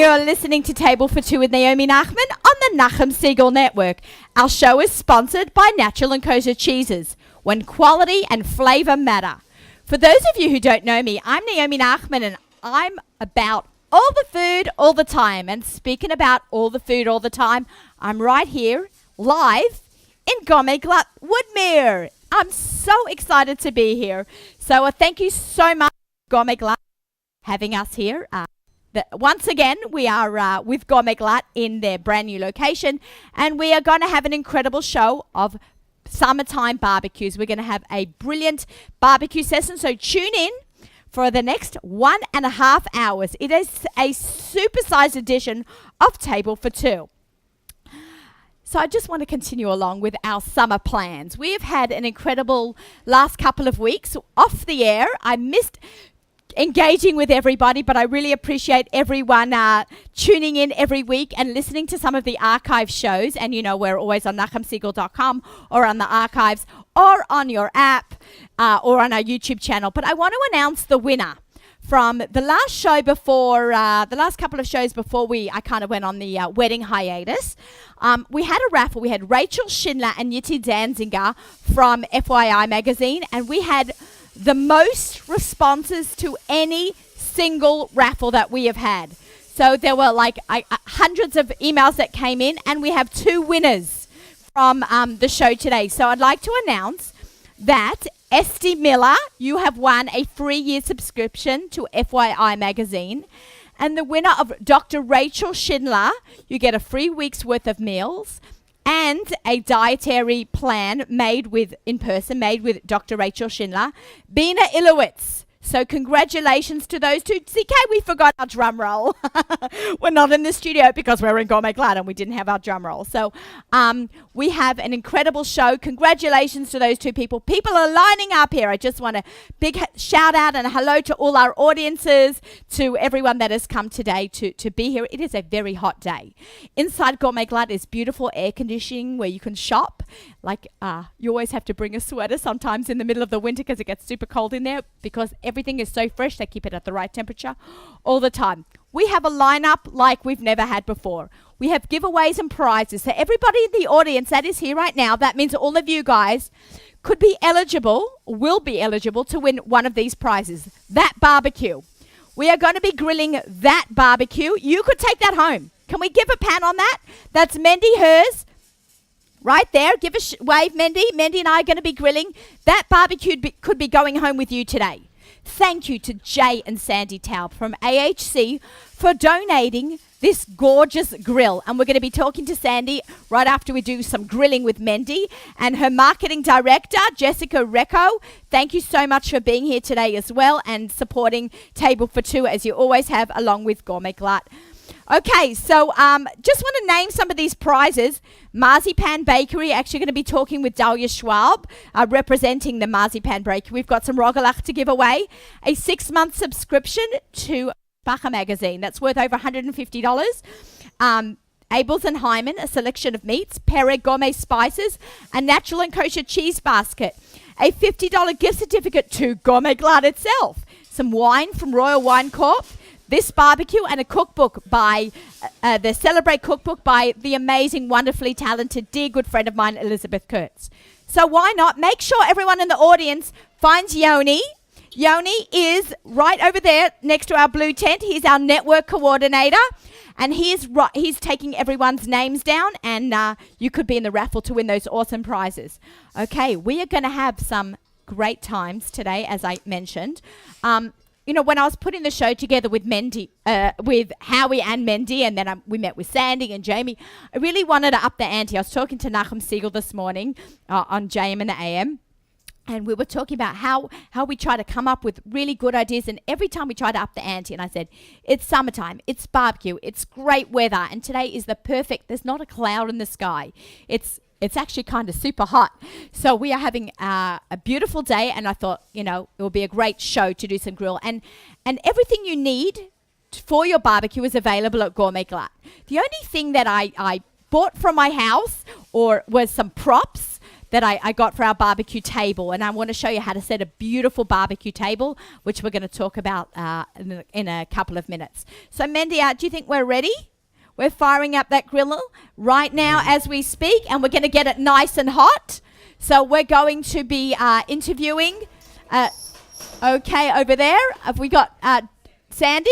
You're listening to Table for Two with Naomi Nachman on the Nachum Siegel Network. Our show is sponsored by Natural and Kosher Cheeses, when quality and flavor matter. For those of you who don't know me, I'm Naomi Nachman, and I'm about all the food all the time. And speaking about all the food all the time, I'm right here live in Gourmet, glatt, Woodmere. I'm so excited to be here. So thank you so much, Gourmet, glatt, having us here. Once again, we are with Gourmet, glatt in their brand new location, and we are going to have an incredible show of summertime barbecues. We're going to have a brilliant barbecue session, so tune in for the next 1.5 hours. It is a supersized edition of Table for Two. So I just want to continue along with our summer plans. We have had an incredible last couple of weeks off the air. I missed engaging with everybody, but I really appreciate everyone tuning in every week and listening to some of the archive shows. And you know, we're always on nachumsiegel.com or on the archives or on your app or on our YouTube channel. But I want to announce the winner from the last show before, the last couple of shows before I kind of went on the wedding hiatus. We had a raffle. We had Rachel Schindler and Yitti Danziger from FYI magazine, and we had the most responses to any single raffle that we have had. So there were like hundreds of emails that came in, and we have 2 winners from the show today. So I'd like to announce that Esty Miller, you have won a 3-year subscription to FYI magazine. And the winner of Dr. Rachel Schindler, you get a free week's worth of meals and a dietary plan made with Dr. Rachel Schindler, Bina Ilowitz. So congratulations to those 2. CK, we forgot our drum roll. We're not in the studio because we're in Gourmet, glatt, and we didn't have our drum roll. So we have an incredible show. Congratulations to those 2 people. People are lining up here. I just want a big shout out and a hello to all our audiences, to everyone that has come today to be here. It is a very hot day. Inside Gourmet, glatt is beautiful air conditioning where you can shop. Like you always have to bring a sweater sometimes in the middle of the winter because it gets super cold in there, because everything is so fresh. They keep it at the right temperature all the time. We have a lineup like we've never had before. We have giveaways and prizes. So everybody in the audience that is here right now, that means all of you guys could be eligible, will be eligible to win one of these prizes. That barbecue. We are going to be grilling that barbecue. You could take that home. Can we give a pan on that? That's Mendy, hers. Right there. Give a wave, Mendy. Mendy and I are going to be grilling. That barbecue could be going home with you today. Thank you to Jay and Sandy Taub from AHC for donating this gorgeous grill. And we're going to be talking to Sandy right after we do some grilling with Mendy. And her marketing director, Jessica Recco, thank you so much for being here today as well and supporting Table for Two, as you always have, along with Gourmet, glatt. Okay, so just want to name some of these prizes. Marzipan Bakery, actually going to be talking with Dahlia Schwab, representing the Marzipan Bakery. We've got some Rogalach to give away. A 6-month subscription to Bacha magazine. That's worth over $150. Abels and Hyman, a selection of meats. Pereg Gourmet Spices, a natural and kosher cheese basket. A $50 gift certificate to Gourmet, glatt itself. Some wine from Royal Wine Corp. This barbecue, and a cookbook by the Celebrate cookbook by the amazing, wonderfully talented, dear good friend of mine, Elizabeth Kurtz. So why not make sure everyone in the audience finds Yoni. Yoni is right over there next to our blue tent. He's our network coordinator, and he's taking everyone's names down, and you could be in the raffle to win those awesome prizes. Okay, we are going to have some great times today, as I mentioned. You know, when I was putting the show together with Mendy, with Howie and Mendy, and then we met with Sandy and Jamie, I really wanted to up the ante. I was talking to Nachum Siegel this morning on JM and the AM, and we were talking about how we try to come up with really good ideas, and every time we try to up the ante, and I said, it's summertime, it's barbecue, it's great weather, and today is the perfect, there's not a cloud in the sky. It's actually kind of super hot. So we are having a beautiful day, and I thought, you know, it will be a great show to do some grill. And everything you need for your barbecue is available at Gourmet, glatt. The only thing that I bought from my house was some props, that I got for our barbecue table, and I want to show you how to set a beautiful barbecue table, which we're going to talk about in a couple of minutes. So Mandy, do you think we're ready? We're firing up that grill right now as we speak, and we're going to get it nice and hot. So we're going to be interviewing, okay, over there. Have we got Sandy?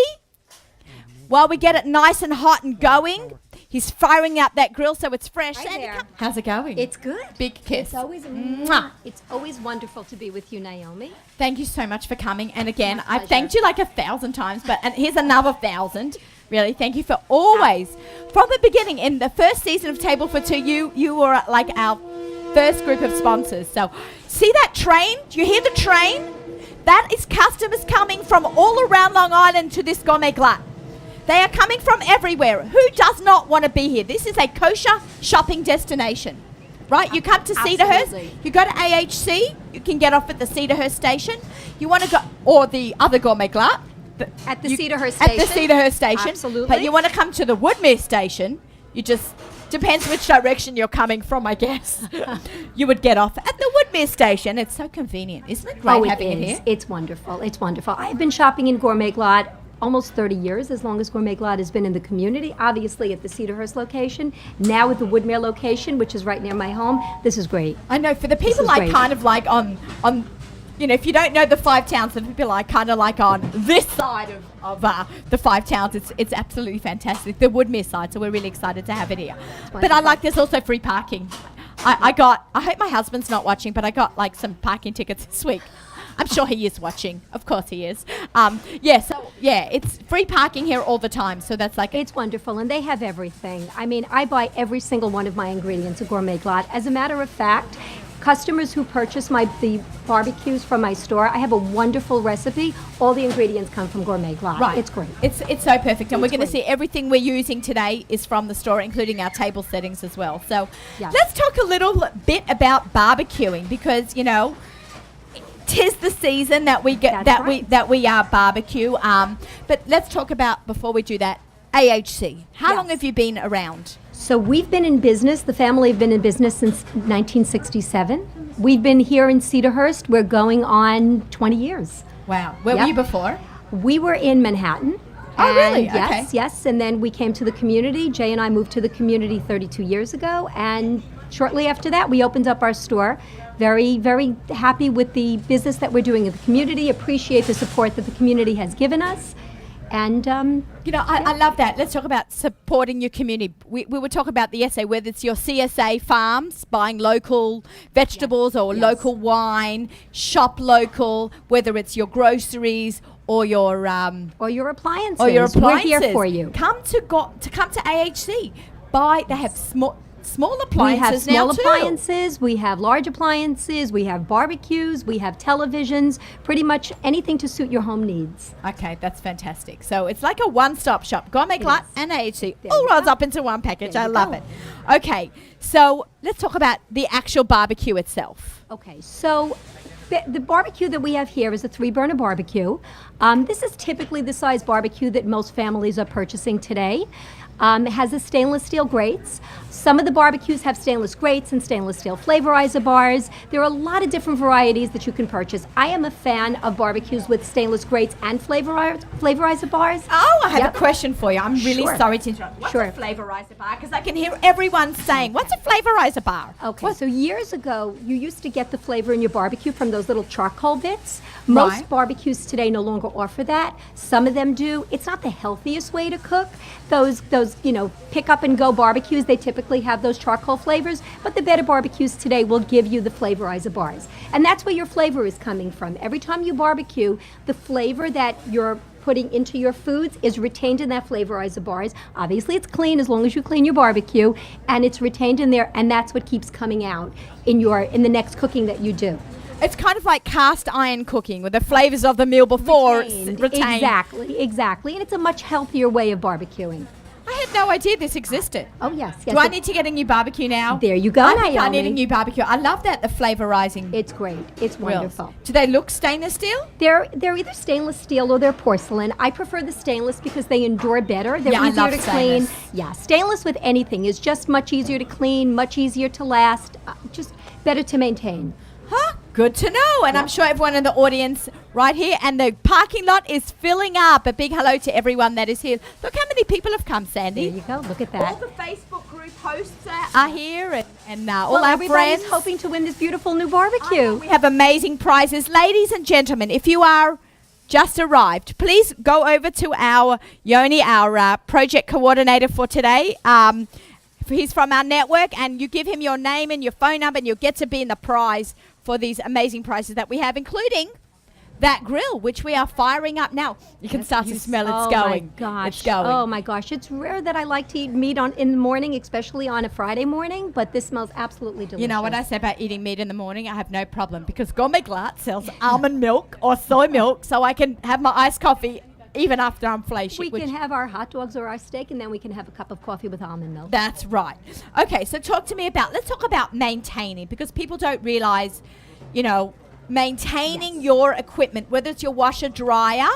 While we get it nice and hot and going, he's firing up that grill so it's fresh. Hi Sandy, there. how's it going? It's good. Big kiss. It's always Mwah. It's always wonderful to be with you, Naomi. Thank you so much for coming. And again, My I've pleasure. thanked you like 1,000 times, and here's another 1,000. Really, thank you for always. From the beginning, in the first season of Table for Two, you were like our first group of sponsors. So see that train? Do you hear the train? That is customers coming from all around Long Island to this Gourmet Glatt. They are coming from everywhere. Who does not want to be here? This is a kosher shopping destination, right? You come to Cedarhurst, Absolutely. you go to AHC, you can get off at the Cedarhurst station. You want to go, or the other Gourmet Glatt. At the Cedarhurst At station. the Cedarhurst station. Absolutely. But you want to come to the Woodmere station, you just, depends which direction you're coming from, I guess. You would get off at the Woodmere station. It's so convenient. Isn't it great having it here? It's wonderful. It's wonderful. I've been shopping in Gourmet Glatt almost 30 years, as long as Gourmet Glatt has been in the community, obviously at the Cedarhurst location, now at the Woodmere location, which is right near my home. This is great. I know, for the people is like great. kind of like on you know, if you don't know the five towns, the people like kind of like on this side of the five towns, it's absolutely fantastic. The Woodmere side, so we're really excited to have it here. But I wonderful. like there's also free parking. I hope my husband's not watching, but I got like some parking tickets this week. I'm sure he is watching. Of course he is. It's free parking here all the time. So that's like It's wonderful, and they have everything. I mean, I buy every single one of my ingredients at Gourmet Glatt. As a matter of fact, customers who purchase the barbecues from my store, I have a wonderful recipe. All the ingredients come from Gourmet Glatt. Right. It's great. It's so perfect. And we're It's going to great. see everything we're using today is from the store, including our table settings as well. So Yes. let's talk a little bit about barbecuing, because, you know, 'tis the season that we get That's right. that we barbecue. But let's talk about, before we do that, AHC. How Yes. long have you been around? So we've been in business, the family have been in business since 1967. We've been here in Cedarhurst. We're going on 20 years. Wow. Where were Yep. you before? We were in Manhattan. Oh, really? And yes, Okay. yes. And then we came to the community. Jay and I moved to the community 32 years ago. And shortly after that, we opened up our store. Very, very happy with the business that we're doing in the community. Appreciate the support that the community has given us. And You know, I love that. Let's talk about supporting your community. We were talking about the essay, whether it's your CSA farms, buying local vegetables or Yes. local wine, shop local, whether it's your groceries or your or your appliances. We're here for you. Come to AHC. They have small We appliances have small now too. appliances, we have large appliances, we have barbecues, we have televisions, pretty much anything to suit your home needs. Okay, that's fantastic. So it's like a one-stop shop. Gourmet Glatt is. and AHC There all you rolls go. up into one package. There I you love go. it. Okay, so let's talk about the actual barbecue itself. Okay, so the barbecue that we have here is a 3-burner barbecue. This is typically the size barbecue that most families are purchasing today. It has a stainless steel grates. Some of the barbecues have stainless grates and stainless steel flavorizer bars. There are a lot of different varieties that you can purchase. I am a fan of barbecues with stainless grates and flavorizer bars. Oh, I have Yep. a question for you. I'm really Sure. sorry to interrupt. What's Sure. a flavorizer bar? Because I can hear everyone saying, what's a flavorizer bar? Okay, so years ago, you used to get the flavor in your barbecue from those little charcoal bits. Most Right. barbecues today no longer offer that. Some of them do. It's not the healthiest way to cook. Those pick up and go barbecues, they typically have those charcoal flavors, but the better barbecues today will give you the flavorizer bars. And that's where your flavor is coming from. Every time you barbecue, the flavor that you're putting into your foods is retained in that flavorizer bars. Obviously, it's clean as long as you clean your barbecue, and it's retained in there, and that's what keeps coming out in the next cooking that you do. It's kind of like cast iron cooking, with the flavors of the meal before Retained. retained. Exactly. And it's a much healthier way of barbecuing. I had no idea this existed. Oh, yes. Do I need to get a new barbecue now? There you go, I think I Naomi. need a new barbecue. I love that, the flavorizing It's great. It's grills. wonderful. Do they look stainless steel? They're either stainless steel or they're porcelain. I prefer the stainless because they endure better. They're Yeah, I easier love to clean. stainless. Yeah, stainless with anything is just much easier to clean, much easier to last, just better to maintain. Huh? Good to know. And I'm sure everyone in the audience right here, and the parking lot is filling up. A big hello to everyone that is here. Look how many people have come, Sandy. There you go. Look at All that. the Facebook group hosts are here, and all Well, our everybody's friends. hoping to win this beautiful new barbecue. We have amazing prizes. Ladies and gentlemen, if you are just arrived, please go over to our Yoni, our project coordinator for today. He's from our network, and you give him your name and your phone number, and you'll get to be in the prize for these amazing prizes that we have, including that grill, which we are firing up now. You can start to smell it's going. Oh my gosh. It's going. Oh my gosh. It's rare that I like to eat meat in the morning, especially on a Friday morning, but this smells absolutely delicious. You know what I say about eating meat in the morning? I have no problem because Gourmet Glatt sells almond milk or soy milk, so I can have my iced coffee even after I'm flashy. We can have our hot dogs or our steak, and then we can have a cup of coffee with almond milk. That's right. Okay, so let's talk about maintaining, because people don't realize, maintaining your equipment, whether it's your washer dryer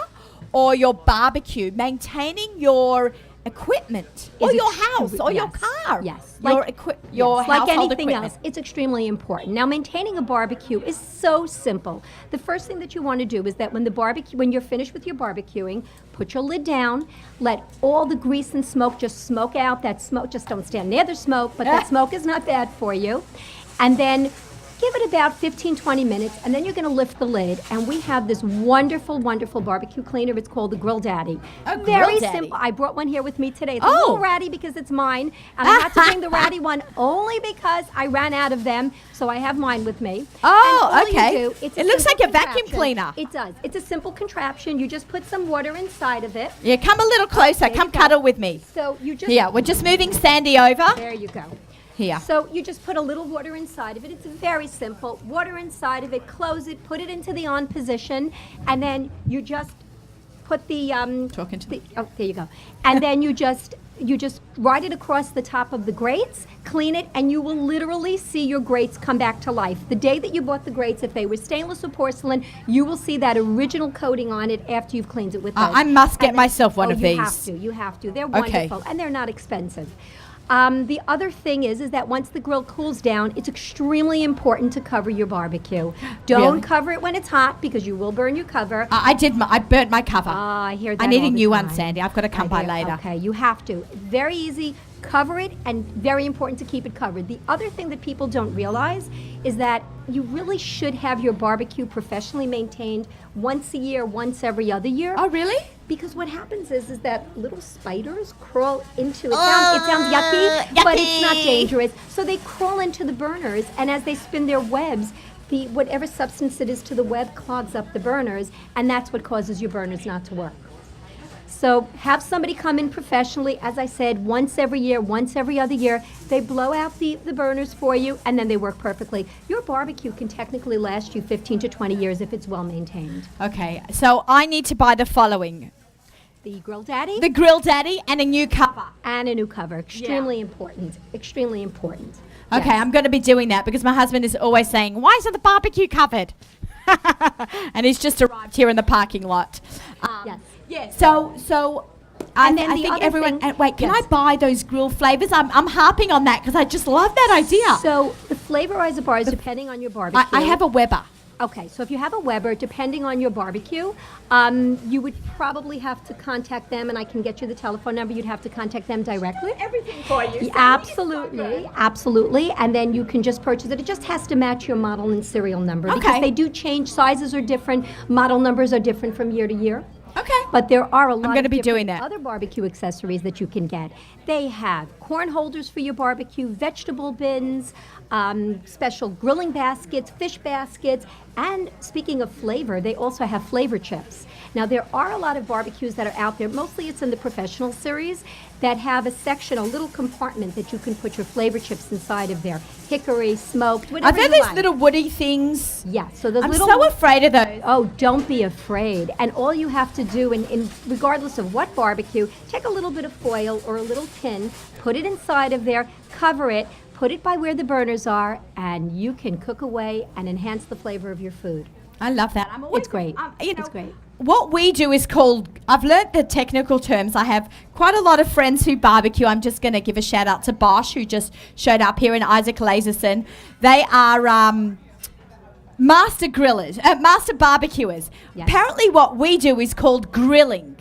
or your barbecue, maintaining your equipment or your house or your car. Yes. Your like household anything equipment. else, it's extremely important. Now, maintaining a barbecue is so simple. The first thing that you want to do is that when you're finished with your barbecuing, put your lid down, let all the grease and smoke just smoke out. That smoke, just don't stand near the smoke, but that smoke is not bad for you. And then give it about 15, 20 minutes, and then you're going to lift the lid, and we have this wonderful, wonderful barbecue cleaner. It's called the Grill Daddy. Very simple. I brought one here with me today. It's a little ratty because it's mine, and I had to bring the ratty one only because I ran out of them, so I have mine with me. Okay. It looks like a vacuum cleaner. It does. It's a simple contraption. You just put some water inside of it. Yeah, come a little closer. Come cuddle with me. So you just... Here, we're just moving Sandy over. There you go. Here. So you just put a little water inside of it. It's very simple. Water inside of it, close it, put it into the on position, and then you just put the Talking to me. oh, there you go. And then you just ride it across the top of the grates, clean it, and you will literally see your grates come back to life. The day that you bought the grates, if they were stainless or porcelain, you will see that original coating on it after you've cleaned it with those. I must get myself one of these. You have to. They're Okay. wonderful, and they're not expensive. The other thing is that once the grill cools down, it's extremely important to cover your barbecue. Don't Really? cover it when it's hot because you will burn your cover. I burnt my cover. I hear that I need all a the new one, time. Sandy. I've got to come by later. Okay, you have to. Very easy. Cover it, and very important to keep it covered. The other thing that people don't realize is that you really should have your barbecue professionally maintained once a year, once every other year. Oh, really? Because what happens is that little spiders crawl into it. Sounds yucky, but it's not yucky. dangerous. So they crawl into the burners, and as they spin their webs, whatever substance it is to the web clogs up the burners, and that's what causes your burners not to work. So have somebody come in professionally, as I said, once every year, once every other year. They blow out the burners for you, and then they work perfectly. Your barbecue can technically last you 15 to 20 years if it's well maintained. Okay, so I need to buy the following. The Grill Daddy The Grill Daddy and a new cover. and a new cover. Extremely important. Extremely important. Okay, Yes. I'm going to be doing that because my husband is always saying, why isn't the barbecue covered? And he's just arrived here in the parking lot. Yes. Yeah, so And then I the think other everyone... thing- wait, can yes. I buy those grill flavors? I'm harping on that because I just love that idea. So the flavorizer bars, depending on your barbecue. I have a Weber. Okay, so if you have a Weber, depending on your barbecue, you would probably have to contact them, and I can get you the telephone number. You'd have to contact them directly. Everything for you. Absolutely, absolutely. And then you can just purchase it. It just has to match your model and serial number because Okay. they do change. Sizes are different. Model numbers are different from year to year. Okay. But there are a lot gonna of be different doing that. other barbecue accessories that you can get. They have corn holders for your barbecue, vegetable bins, special grilling baskets, fish baskets, and speaking of flavor, they also have flavor chips. Now, there are a lot of barbecues that are out there. Mostly it's in the professional series. that have a section, a little compartment that you can put your flavor chips inside of there. Hickory, smoked, whatever I've you heard these like. little woody things. Yeah, so those I'm little... so afraid of those. Oh, don't be afraid. And all you have to do, regardless of what barbecue, take a little bit of foil or a little tin, put it inside of there, cover it, put it by where the burners are, and you can cook away and enhance the flavor of your food. I love that. I'm always, It's great. It's great. What we do is called, I've learnt the technical terms. I have quite a lot of friends who barbecue. I'm just going to give a shout out to Bosch, who just showed up here, and Isaac Laserson. They are master grillers, master barbecuers. Yes. Apparently what we do is called grilling,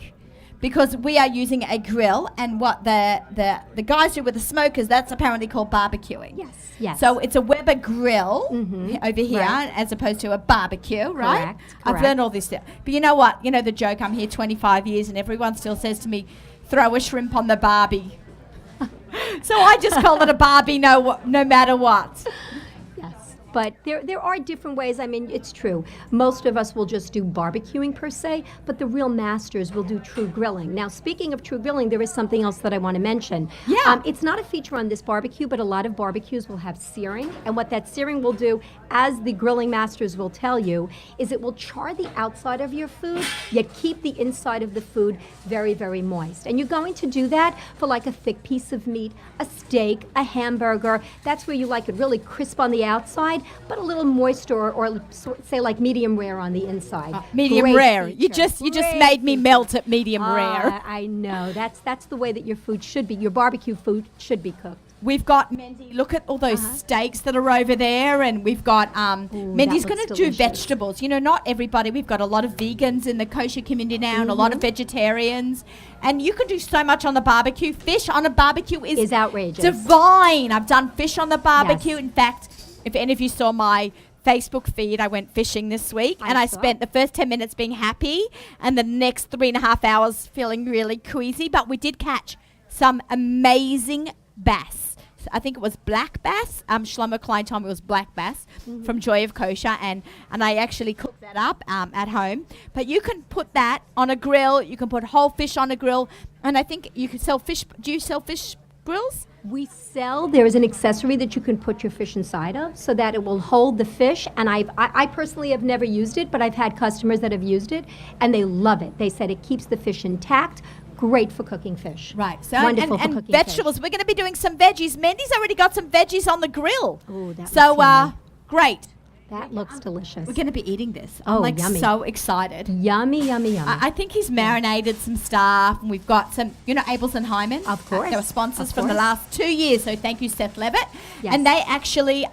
because we are using a grill, and what the guys do with the smokers, that's apparently called barbecuing. Yes. So it's a Weber grill over here, Right. as opposed to a barbecue, right? Correct. I've learned all this stuff. But you know what? You know the joke, I'm here 25 years and everyone still says to me, throw a shrimp on the barbie. So I just call it a barbie no matter what. But there are different ways. I mean, it's true. Most of us will just do barbecuing per se, but the real masters will do true grilling. Now, speaking of true grilling, there is something else that I want to mention. Yeah. It's not a feature on this barbecue, but a lot of barbecues will have searing. And what that searing will do, as the grilling masters will tell you, is it will char the outside of your food, yet keep the inside of the food very, very moist. And you're going to do that for like a thick piece of meat, a steak, a hamburger. That's where you like it really crisp on the outside, but a little moist or say like medium rare on the inside. Medium Great rare. feature. You just Great made me feature. melt at medium rare. I know. That's the way that your food should be. Your barbecue food should be cooked. We've got Mendy. Look at all those steaks that are over there, and we've got Mendy's that going looks to do delicious. vegetables. You know, not everybody. We've got a lot of vegans in the kosher community now, and a lot of vegetarians. And you can do so much on the barbecue. Fish on a barbecue is outrageous. divine. I've done fish on the barbecue. Yes. In fact, if any of you saw my Facebook feed, I went fishing this week, and I saw. spent the first 10 minutes being happy, and the next 3.5 hours feeling really queasy. But we did catch some amazing bass. I think it was black bass. Shlomo Klein told me it was black bass from Joy of Kosher, and I actually cooked that up at home. But you can put that on a grill. You can put whole fish on a grill, and I think you can sell fish. Do you sell fish grills? There is an accessory that you can put your fish inside of so that it will hold the fish. And I personally have never used it, but I've had customers that have used it, and they love it. They said it keeps the fish intact. Great for cooking fish. Right. So Wonderful for and cooking vegetables. We're going to be doing some veggies. Mendy's already got some veggies on the grill. Ooh, that so looks yummy. great. That looks delicious. We're going to be eating this. Oh, I'm like yummy. so excited. Yummy, yummy, yummy. I think he's marinated some stuff, and we've got some, Abels and Hyman. Of course. They were sponsors Of from the course. last 2 years, so thank you, Seth Levitt. Yes. And they actually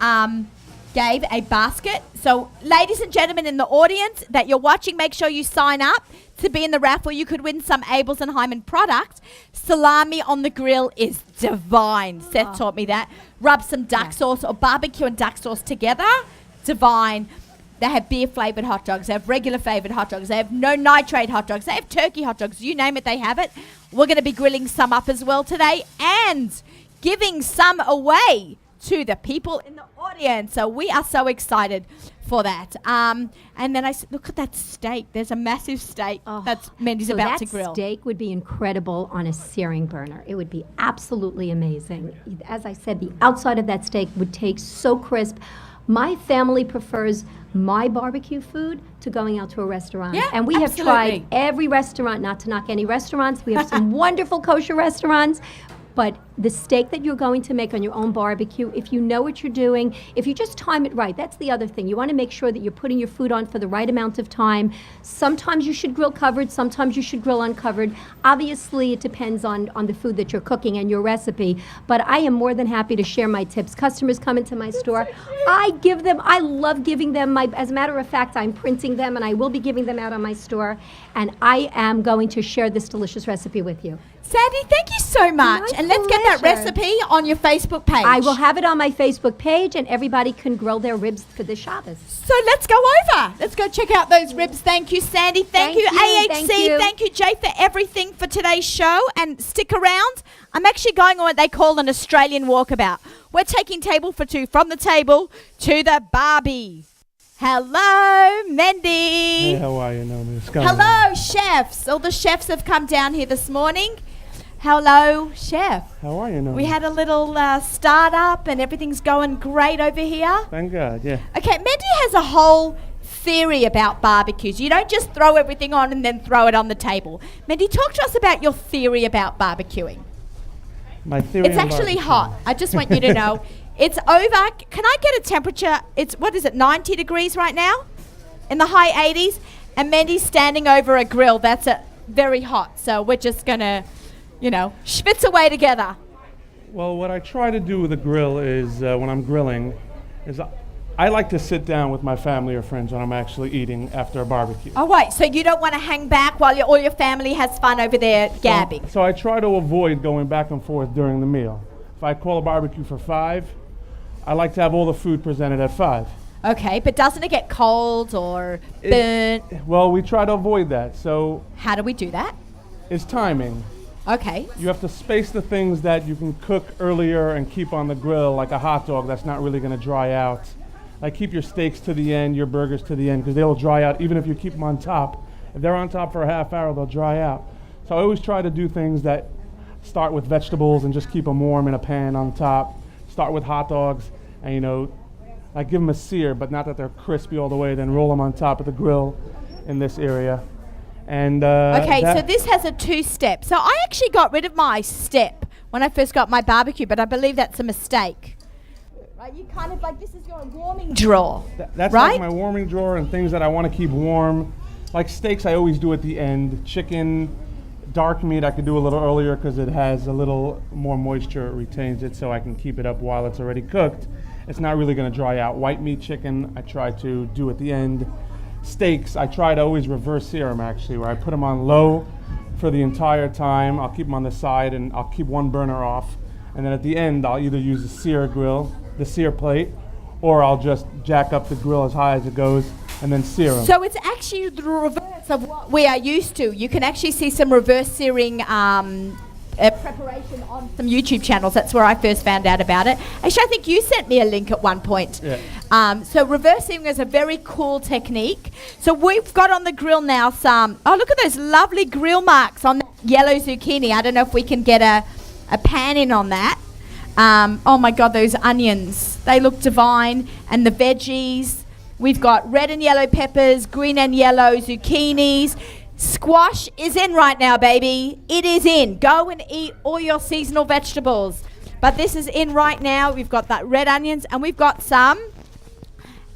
gave a basket. So, ladies and gentlemen in the audience that you're watching, make sure you sign up to be in the raffle. You could win some Abels and Hyman product. Salami on the grill is divine. Seth taught me that. Rub some duck sauce or barbecue and duck sauce together. Divine. They have beer-flavored hot dogs. They have regular flavored hot dogs. They have no nitrate hot dogs. They have turkey hot dogs. You name it, they have it. We're going to be grilling some up as well today and giving some away to the people in the audience. So we are so excited for that. And then I said, look at that steak. There's a massive steak that's Mendy's about to grill. That steak would be incredible on a searing burner. It would be absolutely amazing. As I said, the outside of that steak would taste so crisp. My family prefers my barbecue food to going out to a restaurant. Yeah, and we have absolutely. tried every restaurant, not to knock any restaurants. We have some wonderful kosher restaurants. But the steak that you're going to make on your own barbecue, if you know what you're doing, if you just time it right, that's the other thing. You want to make sure that you're putting your food on for the right amount of time. Sometimes you should grill covered, sometimes you should grill uncovered. Obviously, it depends on the food that you're cooking and your recipe. But I am more than happy to share my tips. Customers come into my store. I love giving them as a matter of fact, I'm printing them and I will be giving them out on my store. And I am going to share this delicious recipe with you. Sandy, thank you so much. My And let's get that pleasure. recipe on your Facebook page. I will have it on my Facebook page, and everybody can grill their ribs for this Shabbos. So let's go over. Let's go check out those ribs. Thank you, Sandy. Thank you, AHC. Thank you. Jay, for everything for today's show. And stick around. I'm actually going on what they call an Australian walkabout. We're taking table for two from the table to the Barbie. Hello, Mendy. Hey, how are you, Naomi? What's going on? Hello, chefs. All the chefs have come down here this morning. Hello, Chef. How are you, Noah? We had a little startup and everything's going great over here. Thank God, yeah. Okay, Mandy has a whole theory about barbecues. You don't just throw everything on and then throw it on the table. Mandy, talk to us about your theory about barbecuing. My theory It's on actually barbecue. hot. I just want you to know. It's over. Can I get a temperature? It's, what is it, 90 degrees right now? In the high 80s? And Mandy's standing over a grill that's very hot. So we're just going to, schwitz away together. Well, what I try to do with a grill is, when I'm grilling, is I like to sit down with my family or friends when I'm actually eating after a barbecue. Oh, wait. So you don't want to hang back while all your family has fun over there gabbing? So I try to avoid going back and forth during the meal. If I call a barbecue for 5, I like to have all the food presented at 5. Okay, but doesn't it get cold or burnt? Well, we try to avoid that. So How do we do that? it's timing. Okay. You have to space the things that you can cook earlier and keep on the grill, like a hot dog that's not really going to dry out. Like keep your steaks to the end, your burgers to the end, because they will dry out even if you keep them on top. If they're on top for a half hour, they'll dry out. So I always try to do things that start with vegetables and just keep them warm in a pan on top. Start with hot dogs and, I give them a sear, but not that they're crispy all the way, then roll them on top of the grill in this area. And Okay, so this has a 2-step. So I actually got rid of my step when I first got my barbecue, but I believe that's a mistake. Right, you kind of this is your warming drawer. That's right? like my warming drawer and things that I want to keep warm. Like steaks, I always do at the end. Chicken, dark meat, I could do a little earlier because it has a little more moisture. It retains it so I can keep it up while it's already cooked. It's not really going to dry out. White meat chicken, I try to do at the end. Steaks, I try to always reverse sear them actually, where I put them on low for the entire time. I'll keep them on the side and I'll keep one burner off. And then at the end, I'll either use the sear grill, the sear plate, or I'll just jack up the grill as high as it goes and then sear them. So it's actually the reverse of what we are used to. You can actually see some reverse searing preparation on some YouTube channels. That's where I first found out about it. Actually, I think you sent me a link at one point. Yeah. So reverse searing is a very cool technique. So we've got on the grill now look at those lovely grill marks on the yellow zucchini. I don't know if we can get a pan in on that. Oh my God, those onions. They look divine. And the veggies. We've got red and yellow peppers, green and yellow zucchinis. Squash is in right now, baby. It is in. Go and eat all your seasonal vegetables. But this is in right now. We've got that red onions and we've got some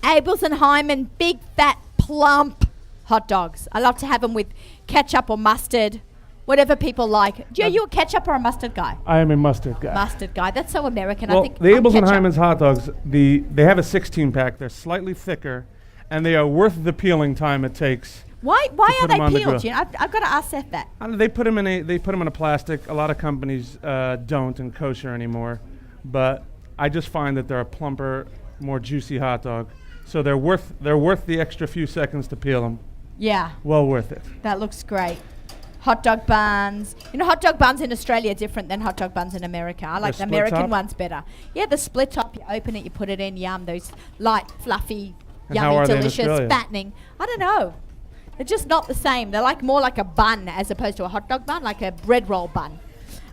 Abels and Hyman big fat plump hot dogs. I love to have them with ketchup or mustard, whatever people like. Are you a ketchup or a mustard guy? I am a mustard guy. Mustard guy. That's so American. Well, I think the Abels and ketchup. Hyman's hot dogs, they have a 16-pack. They're slightly thicker, and they are worth the peeling time it takes. Why put are them they on the peeled? grill. I've got to ask Seth that. They put them in a plastic. A lot of companies don't in kosher anymore, but I just find that they're a plumper, more juicy hot dog. So they're worth the extra few seconds to peel them. Yeah, Well worth it. that looks great. Hot dog buns. Hot dog buns in Australia are different than hot dog buns in America. I like the split American top? ones better. Yeah, the split top. You open it, you put it in. Yum. Those light, fluffy, And how yummy, are they in delicious, Australia? fattening. I don't know. They're just not the same. They're more like a bun as opposed to a hot dog bun, like a bread roll bun.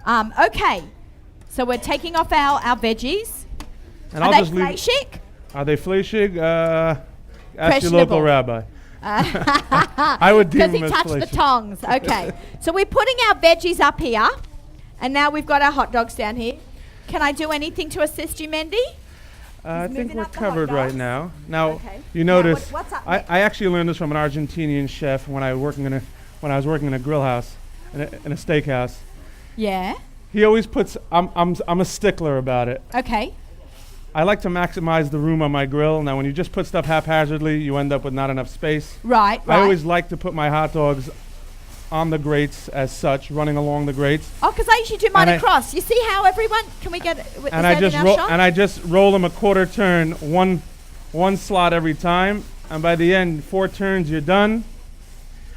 Okay, so we're taking off our veggies. And Are I'll they just leave. fleischig? Are they fleischig? Ask your Questionable. local rabbi. I would deem Because he them as touched the fleischig. tongs. Okay, so we're putting our veggies up here, and now we've got our hot dogs down here. Can I do anything to assist you, Mendy? I think moving we're up the hot covered right dogs. now. Now, Okay. you Now, notice what's up I next? actually learned this from an Argentinian chef when I was working in a grill house, in a steakhouse. Yeah. He always puts. I'm a stickler about it. Okay. I like to maximize the room on my grill. Now, when you just put stuff haphazardly, you end up with not enough space. Right. I always like to put my hot dogs on the grates as such, running along the grates. Oh, because I usually do mine And I- across. You see how everyone? Can we get? And I just roll them a quarter turn, one slot every time, and by the end, 4 turns, you're done.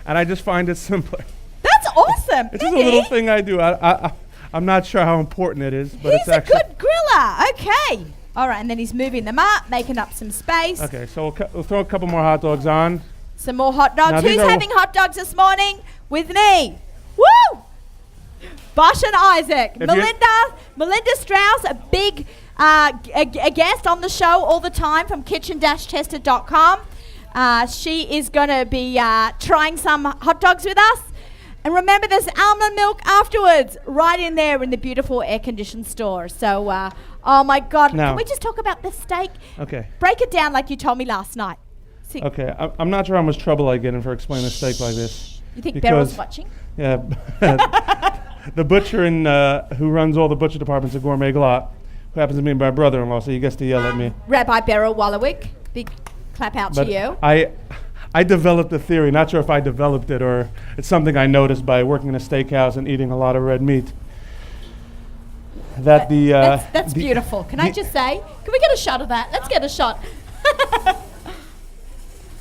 And I just find it simpler. That's awesome. It's just a little thing I do. I'm not sure how important it is, but He's it's a actually good griller. Okay. All right, and then he's moving them up, making up some space. okay. So we'll throw a couple more hot dogs on. Some more hot dogs. Now these Who's are- having hot dogs this morning? With me. Woo! Bosch and Isaac. If you- Melinda Strauss, a big a guest on the show all the time from kitchen-tested.com. She is going to be trying some hot dogs with us. And remember, there's almond milk afterwards, right in there in the beautiful air-conditioned store. So, oh my God, Now- can we just talk about this steak? Okay. Break it down like you told me last night. See, Okay. I'm not sure how much trouble I get in for explaining a steak like this. you think because- Beryl's watching? Yeah. The butcher who runs all the butcher departments at Gourmet Glatt, who happens to be my brother-in-law, so he gets to yell at me. Rabbi Beryl Wallowik, big clap out But to you. I developed a theory, not sure if I developed it or it's something I noticed by working in a steakhouse and eating a lot of red meat. That That's beautiful. Can I just say, can we get a shot of that? Let's get a shot.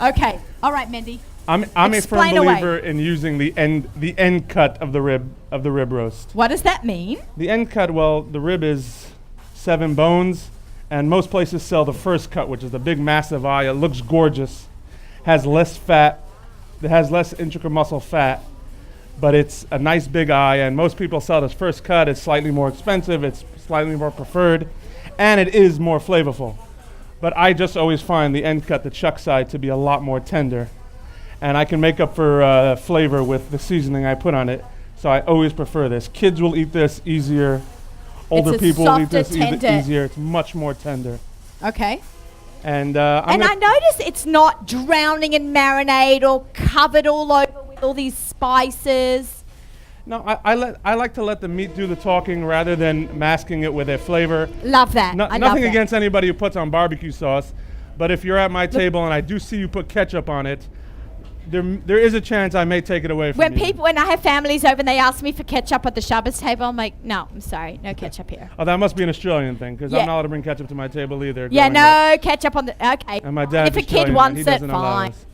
Okay. All right, Mindy. I'm a firm Explain away. believer in using the end cut of the rib roast. What does that mean? The end cut, well, the rib is 7 bones, and most places sell the first cut, which is the big massive eye. It looks gorgeous, has less fat, it has less intricate muscle fat, but it's a nice big eye, and most people sell this first cut. It's slightly more expensive, it's slightly more preferred, and it is more flavorful. But I just always find the end cut, the chuck side, to be a lot more tender. And I can make up for flavor with the seasoning I put on it. So I always prefer this. Kids will eat this easier. Older a people will eat softer, this tender- easier. It's much more tender. Okay. And I notice it's not drowning in marinade or covered all over with all these spices. no, I like to let the meat do the talking rather than masking it with a flavor. Love that. I love Nothing that. against anybody who puts on barbecue sauce, but if you're at my table and I do see you put ketchup on it, there is a chance I may take it away from you. When I have families over and they ask me for ketchup at the Shabbos table, I'm like, no, I'm sorry, no ketchup here. Oh, that must be an Australian thing, because Yeah. I'm not allowed to bring ketchup to my table either. Yeah, growing up. no ketchup on the. Okay. And my dad's if a kid Australian, wants he it, doesn't allow fine. us.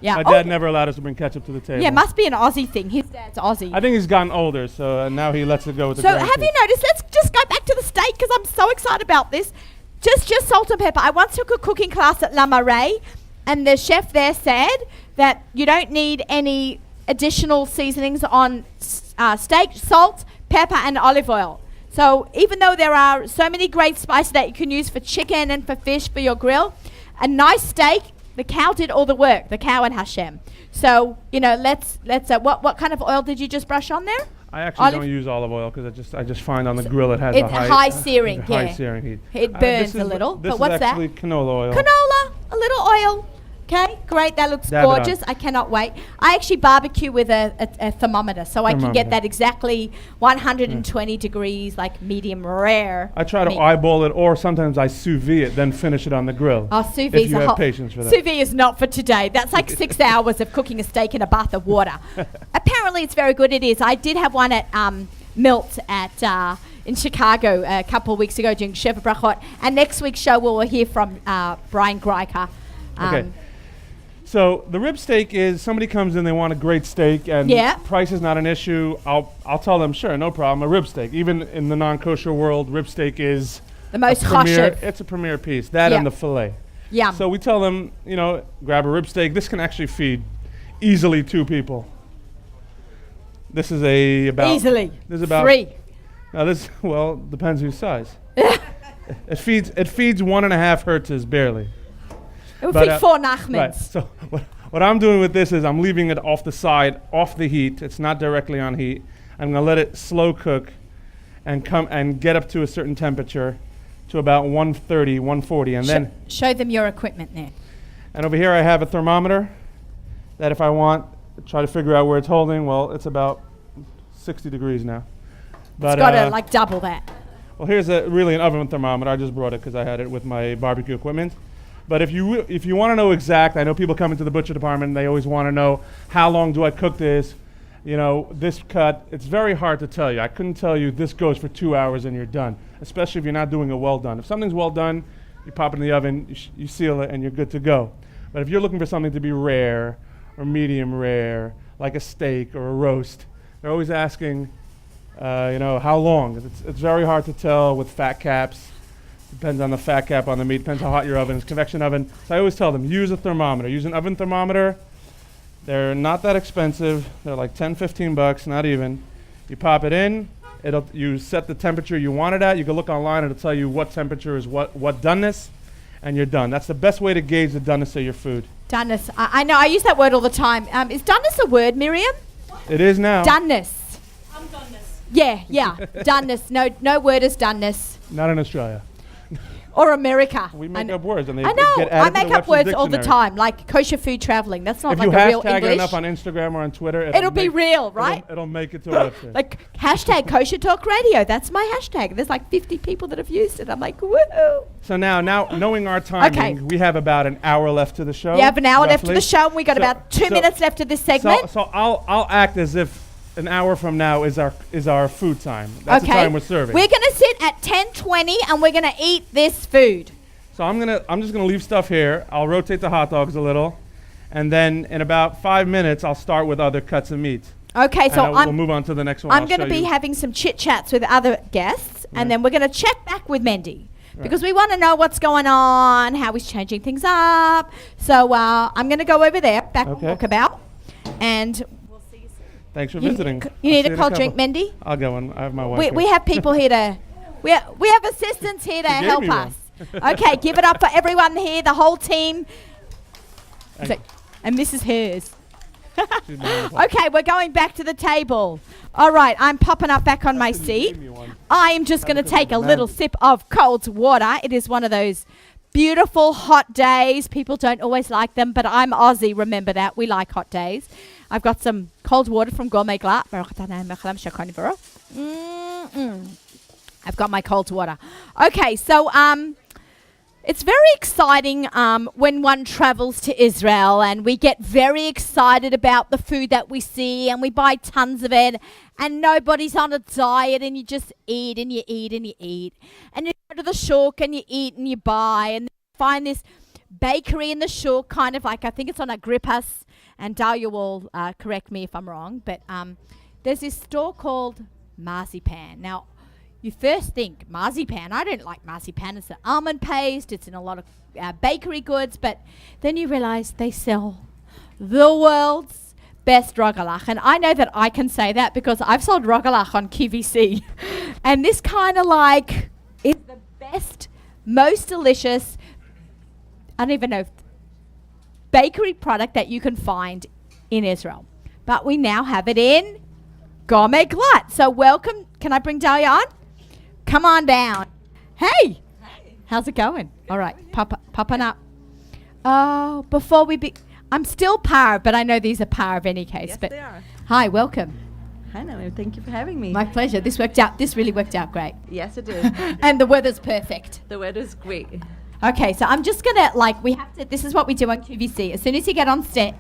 Yeah. My dad never allowed us to bring ketchup to the table. Yeah, must be an Aussie thing. His dad's Aussie. I think he's gotten older, so now he lets it go with the So grandkids. have you noticed? Let's just go back to the steak because I'm so excited about this. Just salt and pepper. I once took a cooking class at La Marais, and the chef there said that you don't need any additional seasonings on steak: salt, pepper, and olive oil. So even though there are so many great spices that you can use for chicken and for fish for your grill, a nice steak. The cow did all the work. The cow and Hashem. So let's. What kind of oil did you just brush on there? I actually don't use olive oil because I just find on the grill it has it's a high searing, high yeah. searing heat. It burns a little. This But what's is that? actually canola oil. Canola, a little oil. Okay, great. That looks Dab it on. gorgeous. I cannot wait. I actually barbecue with a thermometer, so I can get Thermometer. that exactly 120 degrees, like medium rare. I try to meat. eyeball it, or sometimes I sous vide it, then finish it on the grill. Oh, sous if vide's you a have hot. patience for that. Sous vide is not for today. That's like 6 hours of cooking a steak in a bath of water. Apparently, it's very good. It is. I did have one at Milt at in Chicago a couple of weeks ago during Sheva Brachot, and next week's show we'll hear from Brian Greiker. Okay. So the rib steak is somebody comes in, they want a great steak, and Yeah. price is not an issue. I'll tell them, sure, no problem, a rib steak. Even in the non-kosher world, rib steak is The most a premier. choshev. It's a premier piece. That Yeah. and the fillet. Yum. So we tell them, grab a rib steak. This can actually feed easily 2 people. This is Easily. This is about 3. Now this depends whose size. It feeds 1.5 hertzes barely. It would But, feed 4 Right. nachmans. So what I'm doing with this is I'm leaving it off the side, off the heat. It's not directly on heat. I'm gonna let it slow cook and get up to a certain temperature, to about 130, 140, and then Show them your equipment there. and over here I have a thermometer that if I want try to figure out where it's holding. Well, it's about 60 degrees now. But It's got to like double that. well, here's really an oven thermometer. I just brought it because I had it with my barbecue equipment. But if you want to know exact, I know people come into the butcher department and they always want to know how long do I cook this. This cut, it's very hard to tell you. I couldn't tell you this goes for 2 hours and you're done, especially if you're not doing it well done. If something's well done, you pop it in the oven, you seal it, and you're good to go. But if you're looking for something to be rare or medium rare, like a steak or a roast, they're always asking, how long? It's very hard to tell with fat caps. Depends on the fat cap on the meat. Depends how hot your oven is. Convection oven. So I always tell them, use a thermometer. Use an oven thermometer. They're not that expensive. They're like $10, $15, not even. You pop it in. You set the temperature you want it at. You can look online. It'll tell you what temperature is what doneness, and you're done. That's the best way to gauge the doneness of your food. Doneness. I know. I use that word all the time. Is doneness a word, Miriam? It is now. Doneness. I'm doneness. Yeah. Doneness. No word is doneness. Not in Australia. Or America. We make up words, and they I know. get added I to the make up Webster's words all the dictionary. time, like kosher food traveling. That's not If like you a real hashtag it English. enough on Instagram or on Twitter, It'll be real, right? It'll make it to Webster. Like hashtag kosher talk radio. That's my hashtag. There's like 50 people that have used it. I'm like, woohoo. So now knowing our timing, Okay. we have about an hour left to the show. You have an hour left to roughly. the show, and we got So- about 2 minutes left of this segment. So I'll act as if an hour from now is our food time. That's the time we're serving. We're gonna sit at 10:20, and we're gonna eat this food. So I'm just gonna leave stuff here. I'll rotate the hot dogs a little, and then in about 5 minutes I'll start with other cuts of meat. Okay, so we'll move on to the next one. I'm I'll going to show be you. having some chit chats with other guests, and then we're going to check back with Mendy Right. because we want to know what's going on, how he's changing things up. So I'm going to go over there, back on Okay. Walkabout, and Thanks for you, visiting. you I'll need see a in cold couple. drink, Mendy. I'll get one. I have my wife. We here. have people here to, we have assistants here to She gave help me us. Okay, give it up for everyone here, the whole team. Thank So- you. and this is hers. She's wonderful. Okay, we're going back to the table. All right, I'm popping up back on my She seat. gave me one. I am just going to Because take a of the little magic. sip of cold water. It is one of those beautiful hot days. People don't always like them, but I'm Aussie. Remember that. We like hot days. I've got some cold water from Gourmet glatt. I've got my cold water. Okay, so it's very exciting when one travels to Israel, and we get very excited about the food that we see, and we buy tons of it, and nobody's on a diet, and you just eat and you eat and you eat. And you go to the shuk and you eat and you buy, and find this bakery in the shuk, kind of like, I think it's on Agrippas, and Dalia will correct me if I'm wrong, but there's this store called Marzipan. Now, you first think marzipan. I don't like marzipan. It's an almond paste. It's in a lot of bakery goods. But then you realize they sell the world's best rogalach. And I know that I can say that because I've sold rogalach on QVC. And this kind of like is the best, most delicious, I don't even know, bakery product that you can find in Israel. But we now have it in Gourmet glatt. So welcome. Can I bring Dalia on? Come on down. Hey. How's it going? All right. Popping up. Oh, before we I'm still Parv, but I know these are Parv any case. Yes, but they are. Hi, welcome. Hi, Naomi. Thank you for having me. My pleasure. This really worked out great. Yes, it is. And the weather's perfect. The weather's great. Okay, so I'm just gonna this is what we do on QVC. As soon as you get on set,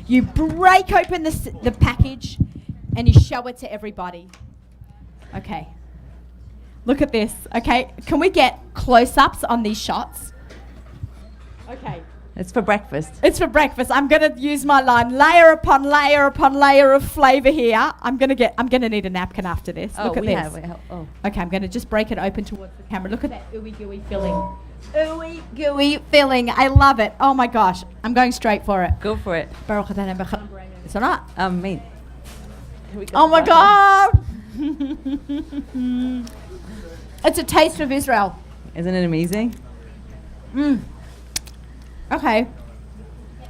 you break open the package and you show it to everybody. Okay. Look at this. Okay, can we get close-ups on these shots? Okay. It's for breakfast. It's for breakfast. I'm gonna use my line, layer upon layer upon layer of flavor here. I'm gonna need a napkin after this. Look at this. Okay, I'm gonna just break it open towards the camera. Look at that ooey gooey filling. Ooey gooey filling. I love it. Oh my gosh. I'm going straight for it. Go for it. It's all right. Mate. Here we go. Oh my God. It's a taste of Israel. Isn't it amazing? Okay.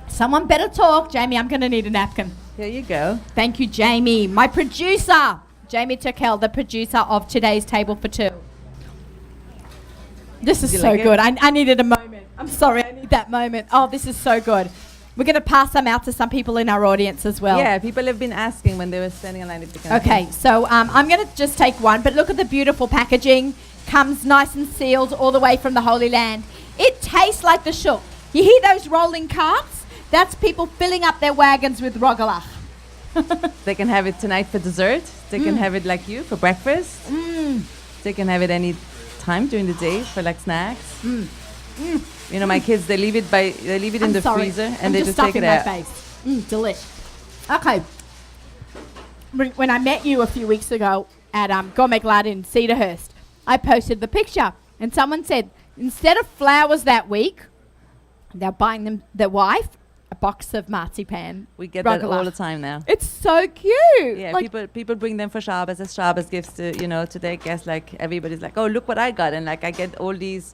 Someone better talk. Jamie, I'm going to need a napkin. Here you go. Thank you, Jamie. My producer, Jamie Turkel, the producer of today's Table for Two. This is You so like it? good. I needed a moment. I'm sorry, I need that moment. Oh, this is so good. We're going to pass them out to some people in our audience as well. Yeah, people have been asking when they were standing in line if they can. Okay, so I'm going to just take one, but look at the beautiful packaging. Comes nice and sealed all the way from the Holy Land. It tastes like the shuk. You hear those rolling carts? That's people filling up their wagons with rogalach. They can have it tonight for dessert. They can have it like you for breakfast. They can have it any time during the day for like snacks. You know, my kids, they leave it in I'm the sorry. freezer and I'm they just just take stuffing it my out. face. Delish. Okay. When I met you a few weeks ago at Gourmet glatt in Cedarhurst, I posted the picture, and someone said instead of flowers that week, they're buying them their wife a box of marzipan. We get that all Rogalach. the time now. It's so cute. Yeah, Like, people bring them for Shabbos as Shabbos gifts to their guests. Like everybody's like, oh, look what I got, and like I get all these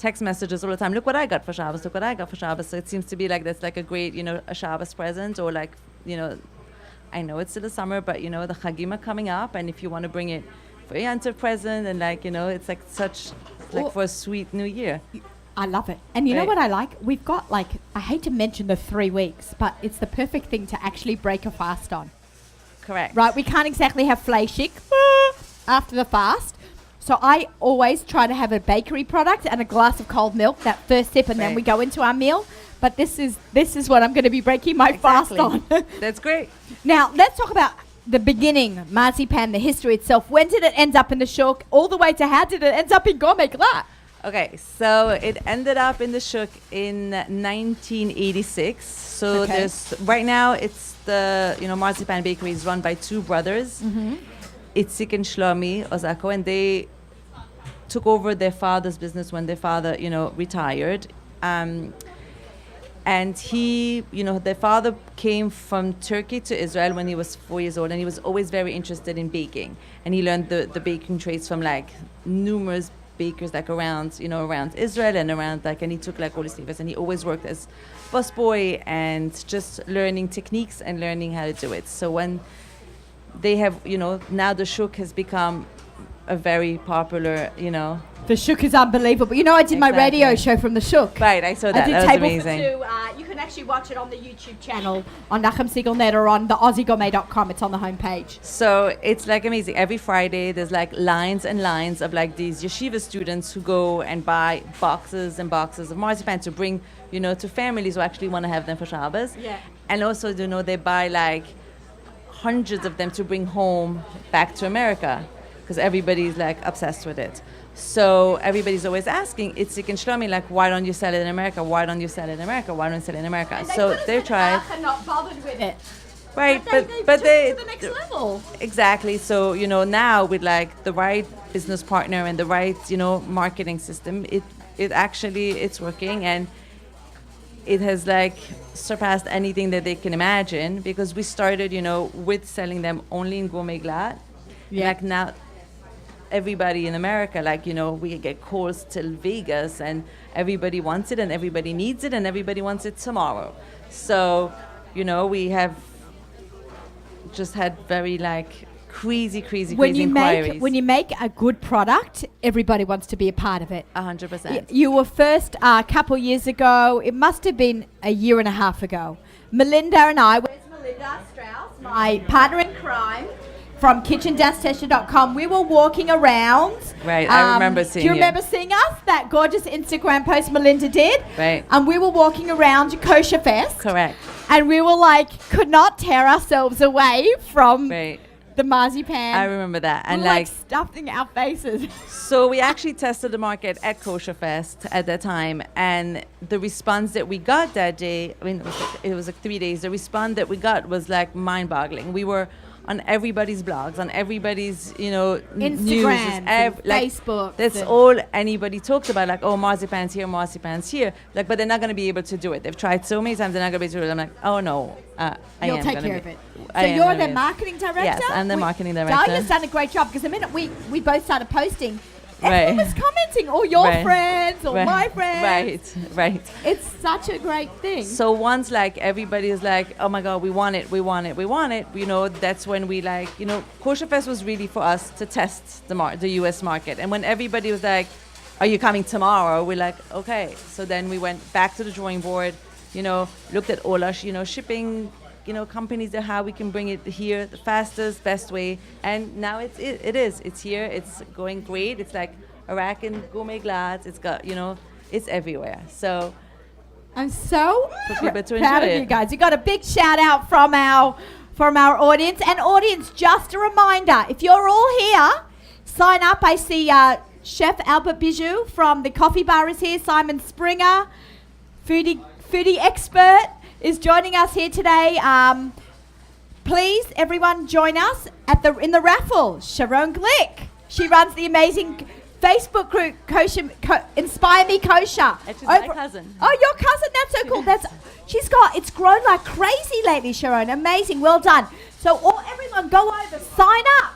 text messages all the time. Look what I got for Shabbos. Look what I got for Shabbos. So it seems to be like that's like a great a Shabbos present, or like I know it's still the summer, but the Chagim are coming up, and if you want to bring it for your answer present, and like it's like such like for a sweet new year. I love it. And you know Right. what I like? We've got like, I hate to mention the 3 weeks, but it's the perfect thing to actually break a fast on. Correct. Right? We can't exactly have fleishik after the fast. So I always try to have a bakery product and a glass of cold milk, that first sip, and then Right. we go into our meal. But this is what I'm going to be breaking my fast on. That's great. Now, let's talk about the beginning, marzipan, the history itself. When did it end up in the shuk, all the way to how did it end up in Gourmet glatt? Okay, so it ended up in the shuk in 1986. So Okay. there's right now it's the marzipan bakery is run by two brothers, Itzik and Shlomi Ozako, and they took over their father's business when their father retired. And their father came from Turkey to Israel when he was 4 years old, and he was always very interested in baking. And he learned the baking trades from like numerous bakers like around Israel and around and he took like all his flavors, and he always worked as busboy and just learning techniques and learning how to do it. So when they have, now the shuk has become a very popular, The shuk is unbelievable. I did my radio Exactly. show from the shuk. Right, I saw I that. did That was Table amazing. for Two. You can actually watch it on the YouTube channel on NachumSiegelNet or on the AussieGourmet.com. It's on the homepage. So it's like amazing. Every Friday, there's like lines and lines of like these yeshiva students who go and buy boxes and boxes of marzipan to bring, to families who actually want to have them for Shabbos. Yeah. And also, they buy like hundreds of them to bring home back to America because everybody's like obsessed with it. So everybody's always asking Itzik and Shlomi, like, why don't you sell it in America? Why don't you sell it in America? Why don't you sell it in America? So they tried. And not bothered with it. Right, But they took it to the next level. Exactly. So, now with like the right business partner and the right, marketing system, it actually it's working, and it has like surpassed anything that they can imagine, because we started, with selling them only in Gourmet glatt. Yeah. Like now everybody in America, we get calls till Vegas, and everybody wants it and everybody needs it and everybody wants it tomorrow. So, we have just had very crazy inquiries. When you make a good product, everybody wants to be a part of it. 100%. You were first a couple years ago. It must have been a year and a half ago. Melinda and I, where's Melinda Strauss, my partner in crime from kitchen-tesha.com, we were walking around. Right, I remember seeing Do you you. remember seeing us? That gorgeous Instagram post Melinda did? Right. And we were walking around Kosher Fest. Correct. And we were could not tear ourselves away from Right. the marzipan. I remember that. And we were stuffing our faces. so we actually tested the market at Kosher Fest at that time, and the response that we got that day, it was 3 days, the response that we got was mind-boggling. We were on everybody's blogs, on everybody's, Instagram, news, Facebook. That's all anybody talked about. Marzipan's here. But they're not going to be able to do it. They've tried so many times, they're not going to be able to do it. I'm like, oh no, You'll take care of it. I So am you're gonna the be- marketing director? Yes, I'm the marketing director. Dahlia's done a great job, because the minute we both started posting, Right. everyone was commenting, all your Right. friends, or my friends. Right. It's such a great thing. So once everybody is oh my God, we want it, that's when we Kosher Fest was really for us to test the US market. And when everybody was are you coming tomorrow? We're okay. So then we went back to the drawing board, looked at all our, shipping, companies and how we can bring it here the fastest, best way. And now it's here. It's going great. It's Iraq and Gourmet glatt. It's got, it's everywhere. So I'm so for people to proud enjoy of it. you guys. You got a big shout out from our audience. And audience, just a reminder, if you're all here, sign up. I see Chef Albert Bijou from the coffee bar is here. Simon Springer, foodie expert, is joining us here today. Please, everyone, join us in the raffle. Sharon Glick, she runs the amazing Facebook group, Inspire Me Kosher. It's my cousin. Oh, your cousin? That's so cool. It's grown like crazy lately, Sharon. Amazing. Well done. So everyone go over, sign up.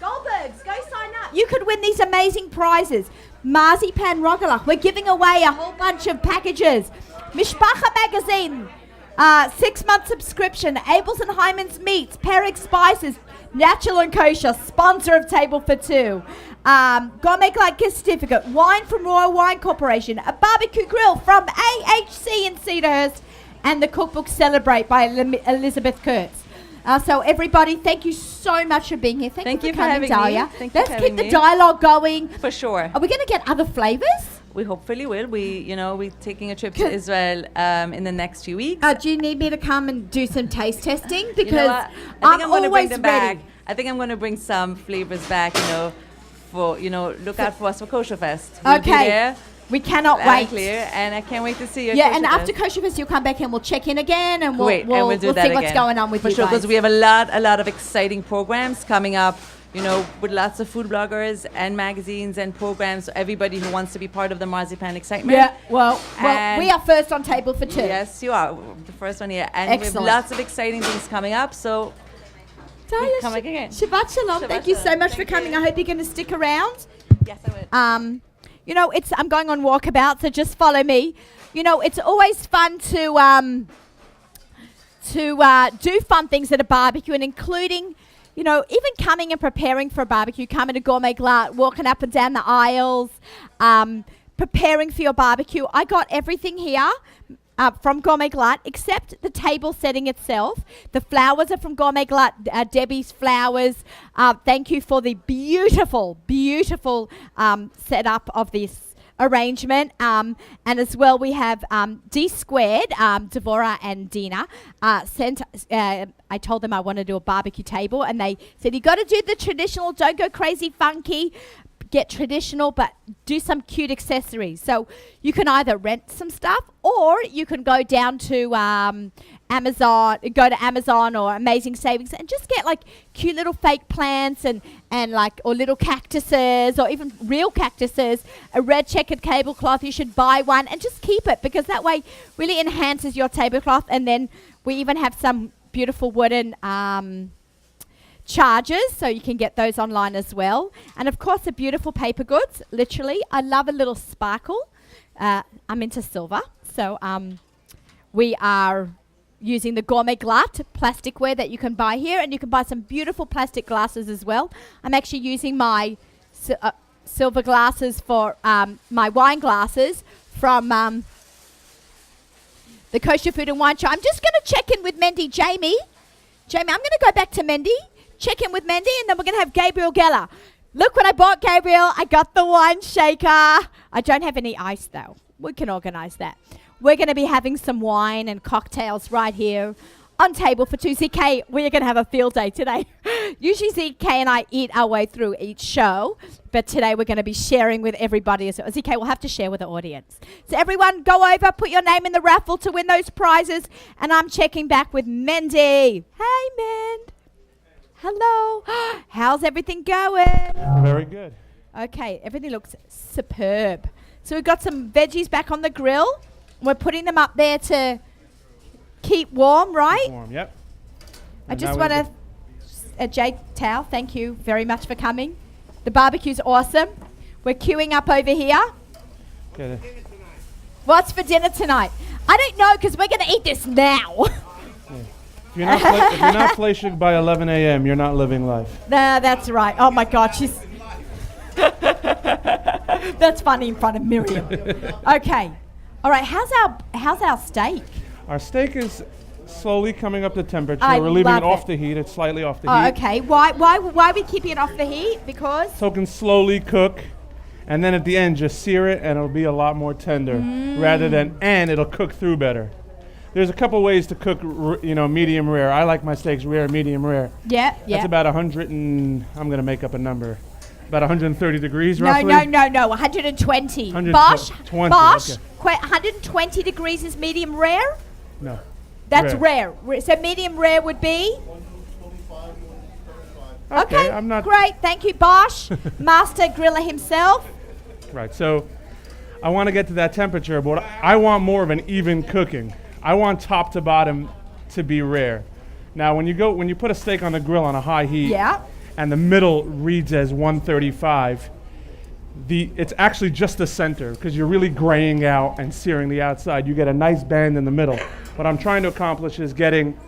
Goldbergs, go sign up. You could win these amazing prizes. Marzipan Rogalach. We're giving away a whole bunch of packages. Mishpacha Magazine. 6-month subscription. Abels and Hyman's Meats. Perrick Spices. Natural and Kosher. Sponsor of Table for Two. Gourmet Glatt gift certificate. Wine from Royal Wine Corporation. A barbecue grill from AHC in Cedarhurst. And the cookbook Celebrate by Elizabeth Kurtz. So everybody, thank you so much for being here. Thank you for coming, Dahlia. Let's keep the dialogue going. For sure. Are we going to get other flavors? We hopefully will. We're taking a trip to Israel in the next few weeks. Do you need me to come and do some taste testing? Because you know what? I'm going to bring them ready. back. I think I'm going to bring some flavors back, for, look out for us for Kosher Fest. We'll be there. We cannot Loud and wait. clear, and I can't wait to see you. Yeah, and after Kosher Fest, you'll come back and we'll check in again, and we'll see what's going on with you For sure, guys. because we have a lot of exciting programs coming up. With lots of food bloggers and magazines and programs. So everybody who wants to be part of the Marzipan excitement. Yeah, well, we are first on Table for Two. Yes, you are the first one here, and Excellent. we have lots of exciting things coming up. So. Dahlia, come back again. Shabbat Shalom. Thank you so much for coming. I hope you're going to stick around. Yes, I would. I'm going on walkabout, so just follow me. It's always fun to do fun things at a barbecue, and including, even coming and preparing for a barbecue, coming to Gourmet Glatt, walking up and down the aisles, preparing for your barbecue. I got everything here. From Gourmet Glatt, except the table setting itself. The flowers are from Gourmet Glatt, Debbie's Flowers. Thank you for the beautiful setup of this arrangement. And as well, we have D Squared, Devorah and Dina, sent. I told them I want to do a barbecue table, and they said, you got to do the traditional, don't go crazy funky. Get traditional, but do some cute accessories. So you can either rent some stuff, or you can go down to Amazon or Amazing Savings and just get like cute little fake plants and or little cactuses, or even real cactuses, a red checkered tablecloth. You should buy one and just keep it, because that way really enhances your tablecloth. And then we even have some beautiful wooden chargers, so you can get those online as well. And of course, the beautiful paper goods. Literally, I love a little sparkle. I'm into silver, so we are using the Gourmet Glatt plasticware that you can buy here, and you can buy some beautiful plastic glasses as well. I'm actually using my silver glasses for my wine glasses from the Kosher Food and Wine Show. I'm just going to check in with Mendy. Jamie, I'm going to go back to Mendy. Check in with Mendy, and then we're going to have Gabriel Geller. Look what I bought, Gabriel. I got the wine shaker. I don't have any ice, though. We can organize that. We're going to be having some wine and cocktails right here on Table for Two. ZK, we're going to have a field day today. Usually ZK and I eat our way through each show, but today we're going to be sharing with everybody. So ZK will have to share with the audience. So everyone, go over, put your name in the raffle to win those prizes, and I'm checking back with Mendy. Hey, Mend. Hello. How's everything going? Very good. Okay, everything looks superb. So we've got some veggies back on the grill. We're putting them up there to keep warm, right? Keep warm, yep. I just want to, Jake Tao, thank you very much for coming. The barbecue's awesome. We're queuing up over here. Okay. What's for dinner tonight? I don't know, because we're going to eat this now. Yeah. If you're not fleshig by 11 a.m., you're not living life. Nah, that's right. Oh my God, she's... That's funny in front of Miriam. Okay. All right, how's our steak? Our steak is slowly coming up to temperature. I We're leaving love it off it. the heat. It's slightly off the Oh, heat. okay. Why are we keeping it off the heat? Because? So it can slowly cook, and then at the end, just sear it, and it'll be a lot more tender, and it'll cook through better. There's a couple ways to cook, medium rare. I like my steaks rare, medium rare. Yeah. That's about 100 and, I'm going to make up a number, about 130 degrees No, roughly. no, 120. 120, Bosch, okay. 120 degrees is medium rare? No. That's rare. So medium rare would be? Okay, I'm not great. Thank you, Bosch, master griller himself. right. So I want to get to that temperature, but I want more of an even cooking. I want top to bottom to be rare. Now, when you put a steak on the grill on a high heat, Yeah. and the middle reads as 135, it's actually just the center because you're really graying out and searing the outside. You get a nice band in the middle. What I'm trying to accomplish is getting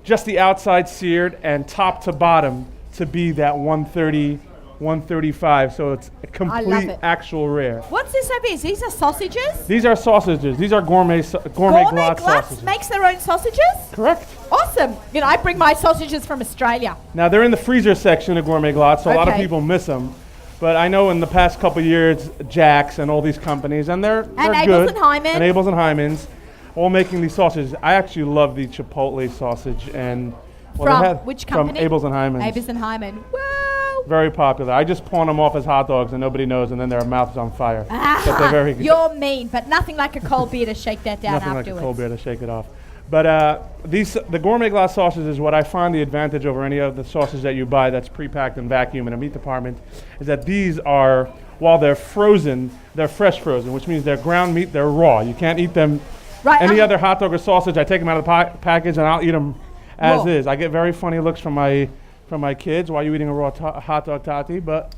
just the outside seared and top to bottom to be that 130, 135. So it's a complete it. actual rare. What's this over here? These are sausages? These are sausages. These are gourmet glatt sausages. makes their own sausages? Correct. Awesome. You know, I bring my sausages from Australia. Now they're in the freezer section of Gourmet Glatt, so a lot of Okay. people miss them. But I know in the past couple of years, Jack's and all these companies, and they're Abels good. and Hyman. And Abels and Hyman's, all making these sausages. I actually love the Chipotle sausage, and they From had- which company? From Abels and Hyman's. Abels and Hyman. Whoa. Very popular. I just pawn them off as hot dogs, and nobody knows, and then their mouth is on fire. But they're very good. You're mean, but nothing like a cold beer to shake that down Nothing afterwards. like a cold beer to shake it off. But the Gourmet Glatt sausage is what I find the advantage over any of the sausage that you buy that's pre-packed and vacuumed in a meat department, is that these are, while they're frozen, they're fresh frozen, which means they're ground meat, they're raw. You can't eat them. Right, Any other hot dog or sausage, I take them out of the package and I'll eat them as Raw. is. I get very funny looks from my kids, why are you eating a raw hot dog, Tati? But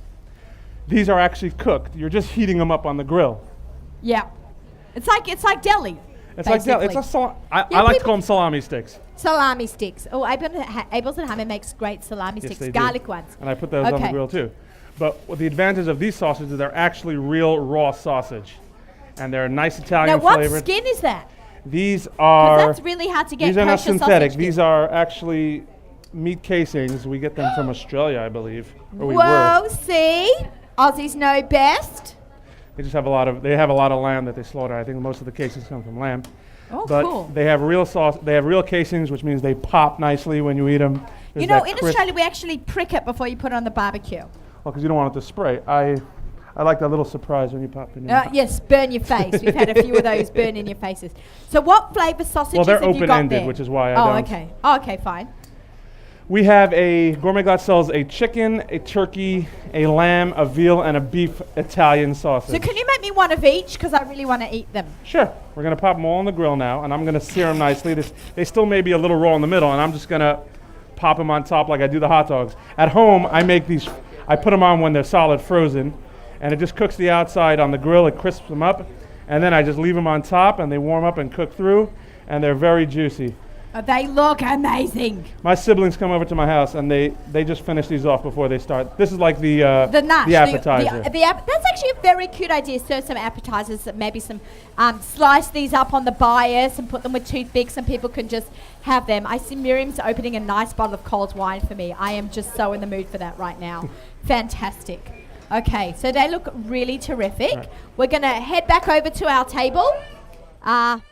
these are actually cooked. You're just heating them up on the grill. Yeah. It's like deli. It's like that. It's basically. I Yeah, like to people- call them salami sticks. Salami sticks. Oh, Abels and Hyman makes great salami Yes, sticks, they do. garlic ones. And I put those on the Okay. grill too. But what the advantage of these sausages, they're actually real raw sausage. And they're nice Now, Italian what flavored. skin is that? These 'Cause are that's really hard to get. these are not kosher synthetic. sausage These skin. are actually meat casings. We get them from Australia, I believe. Or we Whoa, were. see? Aussies know best. They just have a lot of lamb that they slaughter. I think most of the casings come from lamb. Oh, But cool. they have real sauce. They have real casings, which means they pop nicely when you eat them. You know, in Australia, we actually prick it before you put it on the barbecue. Well, because you don't want it to spray. I like that little surprise when you pop it in. Yes, burn your face. We've had a few of those burn in your faces. So what flavour sausages Well, they're have you got open-ended, there? which is why I Oh, don't. okay. Oh, okay, fine. We have Gourmet Glatt sells a chicken, a turkey, a lamb, a veal, and a beef Italian sausage. So can you make me one of each? Because I really want to eat them. Sure. We're going to pop them all on the grill now, and I'm going to sear them nicely. They still may be a little raw in the middle, and I'm just going to pop them on top like I do the hot dogs. At home, I put them on when they're solid frozen, and it just cooks the outside on the grill. It crisps them up, and then I just leave them on top, and they warm up and cook through, and they're very juicy. They look amazing. My siblings come over to my house, and they just finish these off before they start. This is like the nash, the appetizer. That's actually a very cute idea. Serve some appetizers, maybe some slice these up on the bias and put them with toothpicks, and people can just have them. I see Miriam's opening a nice bottle of cold wine for me. I am just so in the mood for that right now. Fantastic. Okay, so they look really terrific. Right. We're going to head back over to our table, to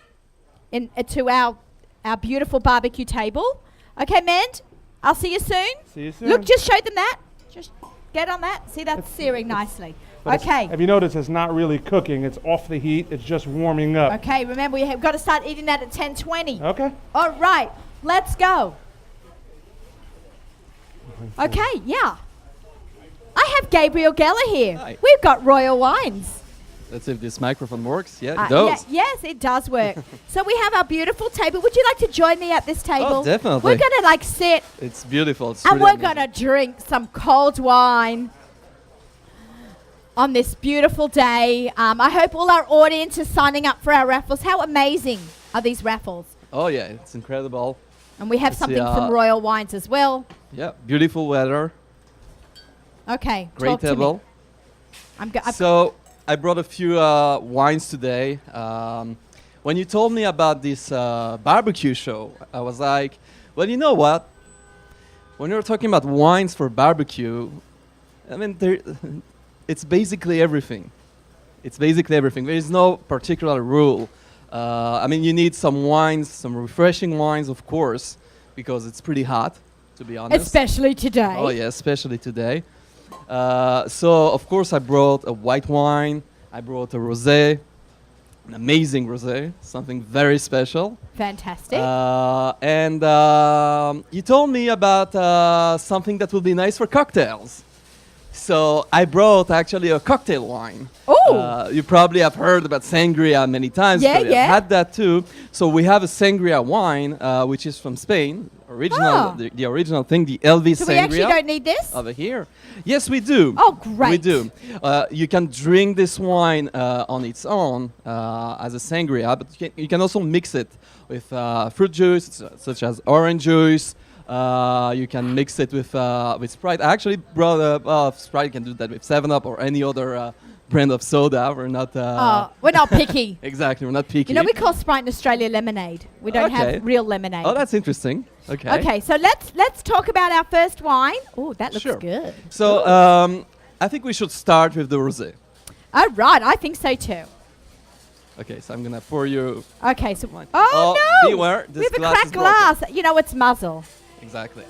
our beautiful barbecue table. Okay, Mend, I'll see you soon. See you soon. Look, just show them that. Just get on that. See, that's searing nicely. But it's- Okay. Have you noticed it's not really cooking? It's off the heat. It's just warming up. Okay, remember, we have got to start eating that at 10:20. Okay. All right, let's go. Okay, yeah. I have Gabriel Geller here. Hi. We've got Royal Wines. Let's see if this microphone works. Yeah, it does. Yes, it does work. So we have our beautiful table. Would you like to join me at this table? Oh, definitely. We're going to sit It's beautiful. It's and really we're amazing. going to drink some cold wine on this beautiful day. I hope all our audience is signing up for our raffles. How amazing are these raffles? Oh yeah, it's incredible. And we have Let's something see, from Royal Wines as well. Yeah, beautiful weather. Okay, Great talk to me. table. I've So I brought a few wines today. When you told me about this barbecue show, I was like, well, you know what? When you're talking about wines for barbecue, I mean, it's basically everything. It's basically everything. There is no particular rule. I mean, you need some wines, some refreshing wines, of course, because it's pretty hot, to be honest. especially today. Oh yeah, especially today. So of course I brought a white wine, I brought a rosé, an amazing rosé, something very special. Fantastic. And you told me about something that will be nice for cocktails. So I brought actually a cocktail wine. Oh. You probably have heard about sangria many times. Yeah, but I've yeah. had that too. So we have a sangria wine, which is from Spain. Original, Oh. the original thing, the Elvis So sangria. we actually don't need this? Over here. Yes, we do. Oh, great. We do. You can drink this wine on its own as a sangria, but you can also mix it with fruit juice, such as orange juice. You can mix it with Sprite. I actually brought Sprite. You can do that with 7-Up or any other brand of soda. We're not. We're not picky. Exactly, we're not picky. You know, we call Sprite in Australia lemonade. We don't Okay. have real lemonade. Oh, that's interesting. Okay. Okay, so let's talk about our first wine. Oh, that looks Sure. good. So I think we should start with the rosé. Oh, right, I think so too. Okay, so I'm gonna pour you. Okay, so Wine. oh, Oh, no, beware, this we have a glass cracked is broken. glass. You know, it's muzzle. Exactly.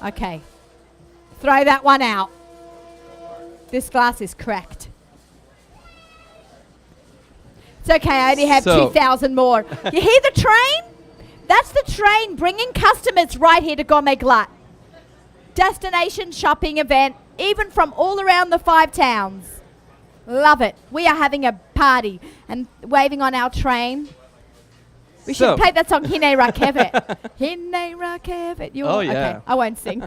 Okay, throw that one out. This glass is cracked. It's okay. I only have So- 2,000 more. You hear the train? That's the train bringing customers right here to Gourmet Glatt. Destination shopping event, even from all around the 5 towns. Love it. We are having a party and waving on our train. We So- should play that song, Hine Rakevet. Hine Rakevet. Oh, yeah. Okay, I won't sing.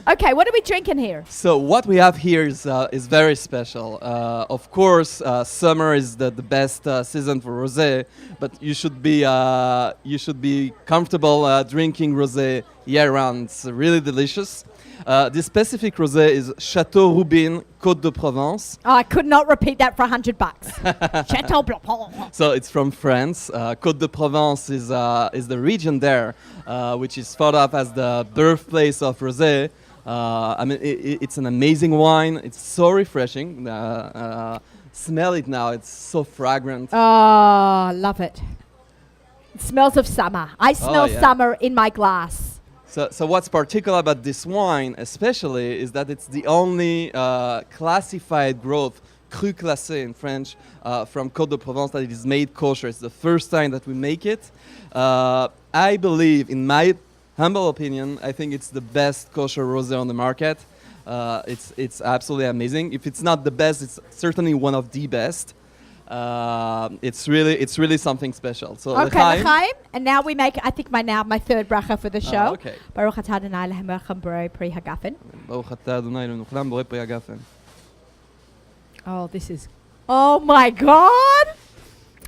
Okay, what are we drinking here? So what we have here is very special. Of course, summer is the best season for rosé, but you should be comfortable drinking rosé year round. It's really delicious. This specific rosé is Chateau Roubin Côte de Provence. Oh, I could not repeat that for $100. Chateau Blanc. So it's from France. Côte de Provence is the region there, which is thought of as the birthplace of rosé. I mean, it's an amazing wine. It's so refreshing. Smell it now. It's so fragrant. Oh, love it. It smells of summer. I smell yeah. summer in my glass. So what's particular about this wine, especially, is that it's the only classified growth, cru classé in French, from Côte de Provence that it is made kosher. It's the first time that we make it. I believe, in my humble opinion, I think it's the best kosher rosé on the market. It's absolutely amazing. If it's not the best, it's certainly one of the best. It's really something special. So Okay, l'chaim. l'chaim. And now we make, I think, my third bracha for the show. Okay. Baruch atah Adonai Eloheinu melech haborei pri hagafen. Baruch atah Adonai Eloheinu melech haborei pri hagafen. Oh, this is, oh my God.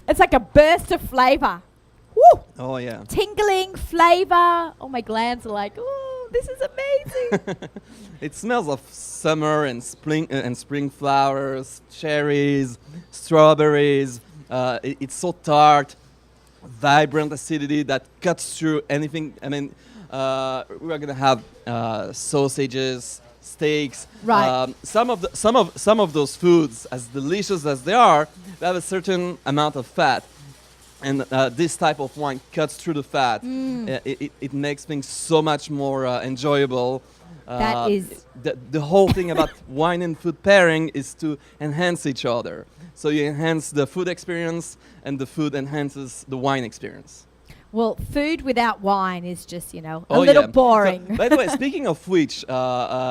It's like a burst of flavor. Woo! Oh yeah. Tingling flavor. Oh, my glands are like, oh, this is amazing. It smells of summer and spring flowers, cherries, strawberries. It's so tart, vibrant acidity that cuts through anything. I mean, we are gonna have sausages, steaks. Right. Some of those foods, as delicious as they are, they have a certain amount of fat. And this type of wine cuts through the fat. It makes things so much more enjoyable. That is- the whole thing about wine and food pairing is to enhance each other. So you enhance the food experience, and the food enhances the wine experience. Well, food without wine is just, a Oh, little yeah. boring. So, by the way, speaking of which,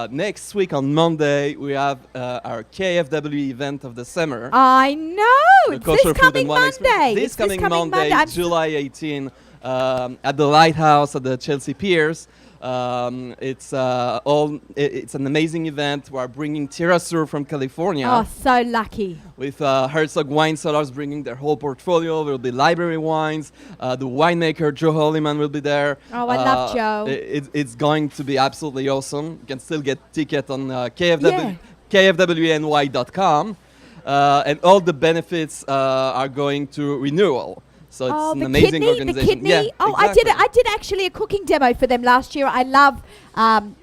next week on Monday we have our KFW event of the summer. I know. The It's Kosher this Food coming and Wine Monday. Experience. It's This coming Monday, I'm July 18, at the Lighthouse at the Chelsea Piers. It's an amazing event. We are bringing Tirasur from California Oh, so lucky. with Herzog Wine Cellars bringing their whole portfolio. There will be library wines. The winemaker Joe Holliman will be there. Oh, I love Joe. It's going to be absolutely awesome. You can still get ticket on Yeah. KFWNY.com. And all the benefits are going to renewal. So it's Oh, an the amazing kidney, organization. the kidney. Yeah, Oh, exactly. I did actually a cooking demo for them last year. I love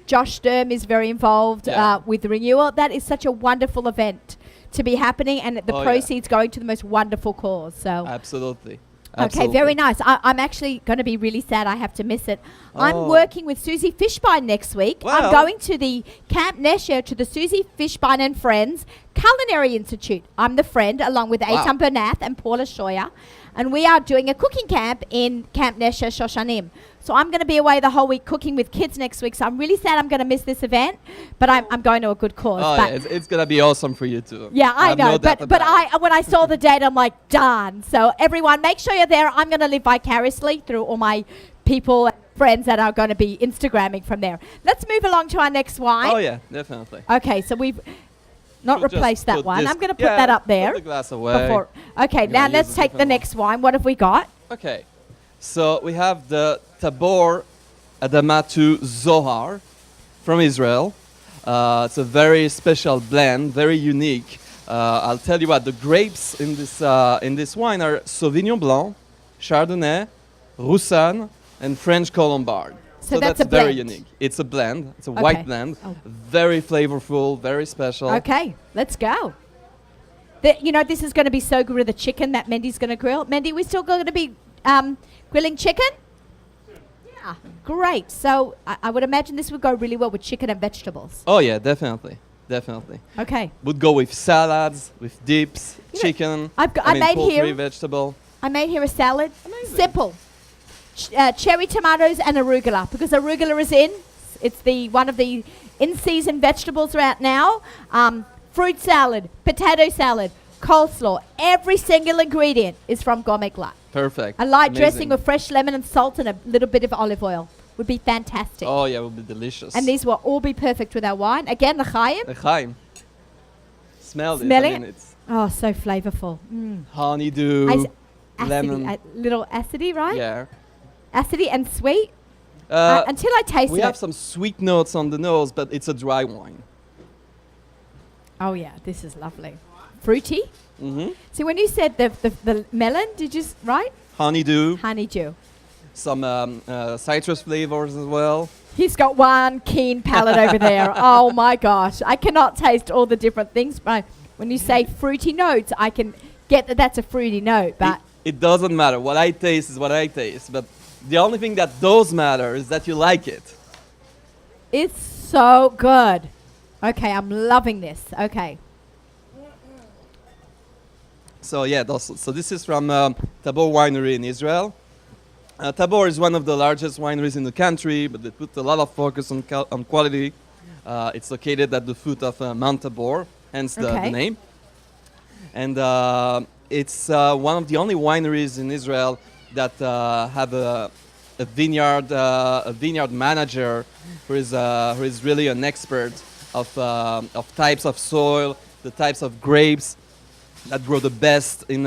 Josh Sturm is very involved Yeah. with the renewal. That is such a wonderful event to be happening, and the Oh, yeah. proceeds going to the most wonderful cause. So Absolutely. Okay, very nice. I'm actually going to be really sad I have to miss it. I'm Oh. working with Susie Fishbein next week. I'm Well. going to the Camp Nesher to the Susie Fishbein and Friends Culinary Institute. I'm the friend along with Wow. Eitan Bernath and Paula Scheuer. And we are doing a cooking camp in Camp Nesher Shoshanim. So I'm going to be away the whole week cooking with kids next week. So I'm really sad I'm going to miss this event. But I'm going to a good cause. Oh, but yeah, it's gonna be awesome for you too. yeah, I have know, no doubt but about it. when I saw the date, I'm like, darn. So everyone, make sure you're there. I'm going to live vicariously through all my people, and friends that are going to be Instagramming from there. Let's move along to our next wine. Oh yeah, definitely. Okay, so we've not Should just replaced that put one. this- I'm going to put yeah, that up put there. the glass away. Before. Okay, Gonna now use let's a take the different next wine. What have we got? Okay, so we have the Tabor Adamatu Zohar from Israel. It's a very special blend, very unique. I'll tell you what, the grapes in this wine are Sauvignon Blanc, Chardonnay, Roussanne, and French Colombard. So that's a very blend. unique. It's a blend. It's a Okay. white blend. Oh. Very flavorful, very special. Okay, let's go. This is going to be so good with the chicken that Mendy's going to grill. Mendy, we still going to be grilling chicken? Yeah, great. So I would imagine this would go really well with chicken and vegetables. Oh yeah, definitely. Definitely. Okay. Would go with salads, with dips, You know, chicken. I mean, made poultry, here- vegetable. I made here a salad. Amazing. Simple. Cherry tomatoes and arugula, because arugula is in. It's one of the in-season vegetables right now. Fruit salad, potato salad, coleslaw. Every single ingredient is from Gourmet Glatt. Perfect. A light Amazing. dressing with fresh lemon and salt and a little bit of olive oil would be fantastic. Oh yeah, it would be delicious. And these will all be perfect with our wine. Again, l'chaim. L'chaim. Smell this. Smell I it? mean, it's Oh, so flavorful. honeydew, lemon. Little acidy, right? Yeah. Acidy and sweet. Uh, Until I taste we it. have some sweet notes on the nose, but it's a dry wine. Oh yeah, this is lovely. Fruity. Mm-hmm. See, when you said the melon, did you right? Honeydew, Honeydew. some citrus flavors as well. He's got one keen palate over there. Oh my gosh, I cannot taste all the different things. But when you say fruity notes, I can get that that's a fruity note. But It doesn't matter. What I taste is what I taste. But the only thing that does matter is that you like it. it's so good. Okay, I'm loving this. Okay. So yeah, so this is from Tabor Winery in Israel. Tabor is one of the largest wineries in the country, but they put a lot of focus on quality. It's located at the foot of Mount Tabor, hence the Okay. name. And it's one of the only wineries in Israel that have a vineyard manager who is really an expert of types of soil, the types of grapes that grow the best in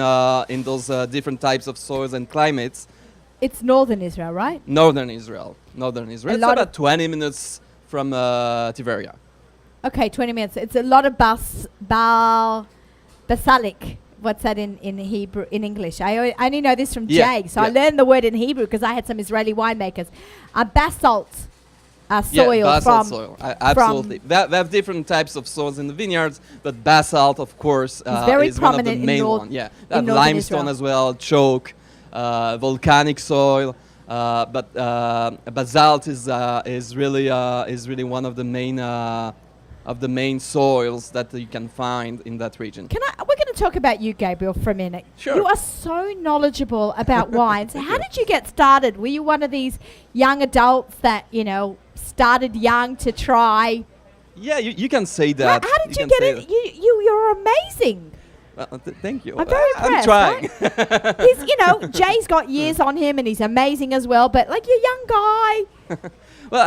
those different types of soils and climates. It's northern Israel, right? Northern Israel. It's lot about 20 minutes from Tiberia. Okay, 20 minutes. It's a lot of basalic. What's that in Hebrew, in English? I only know this from Yeah, Jay. So I yeah. learned the word in Hebrew because I had some Israeli winemakers. Basalt soil yeah, basalt from soil. Absolutely. They have different types of soils in the vineyards, but basalt, of course, very is one of the prominent in main north- one. Yeah, in they have northern limestone Israel. as well, chalk, volcanic soil, but basalt is really one of the main soils that you can find in that region. We're going to talk about you, Gabriel, for a minute. Sure. You are so knowledgeable about wines. How did you get started? Were you one of these young adults that, started young to try? Yeah, you can say that. How did you can get say it? You're amazing. that. Well, thank you. I'm very I'm impressed, trying. He's, Jay's got years on him and he's amazing as well, but like you're a young guy. Well,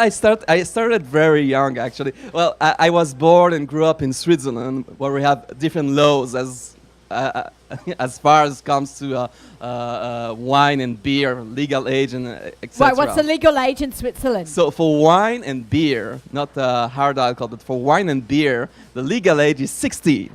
I started very young, actually. Well, I was born and grew up in Switzerland, where we have different laws as far as comes to wine and beer, legal age, and etc. Right, what's the legal age in Switzerland? So for wine and beer, not hard alcohol, but for wine and beer, the legal age is 16.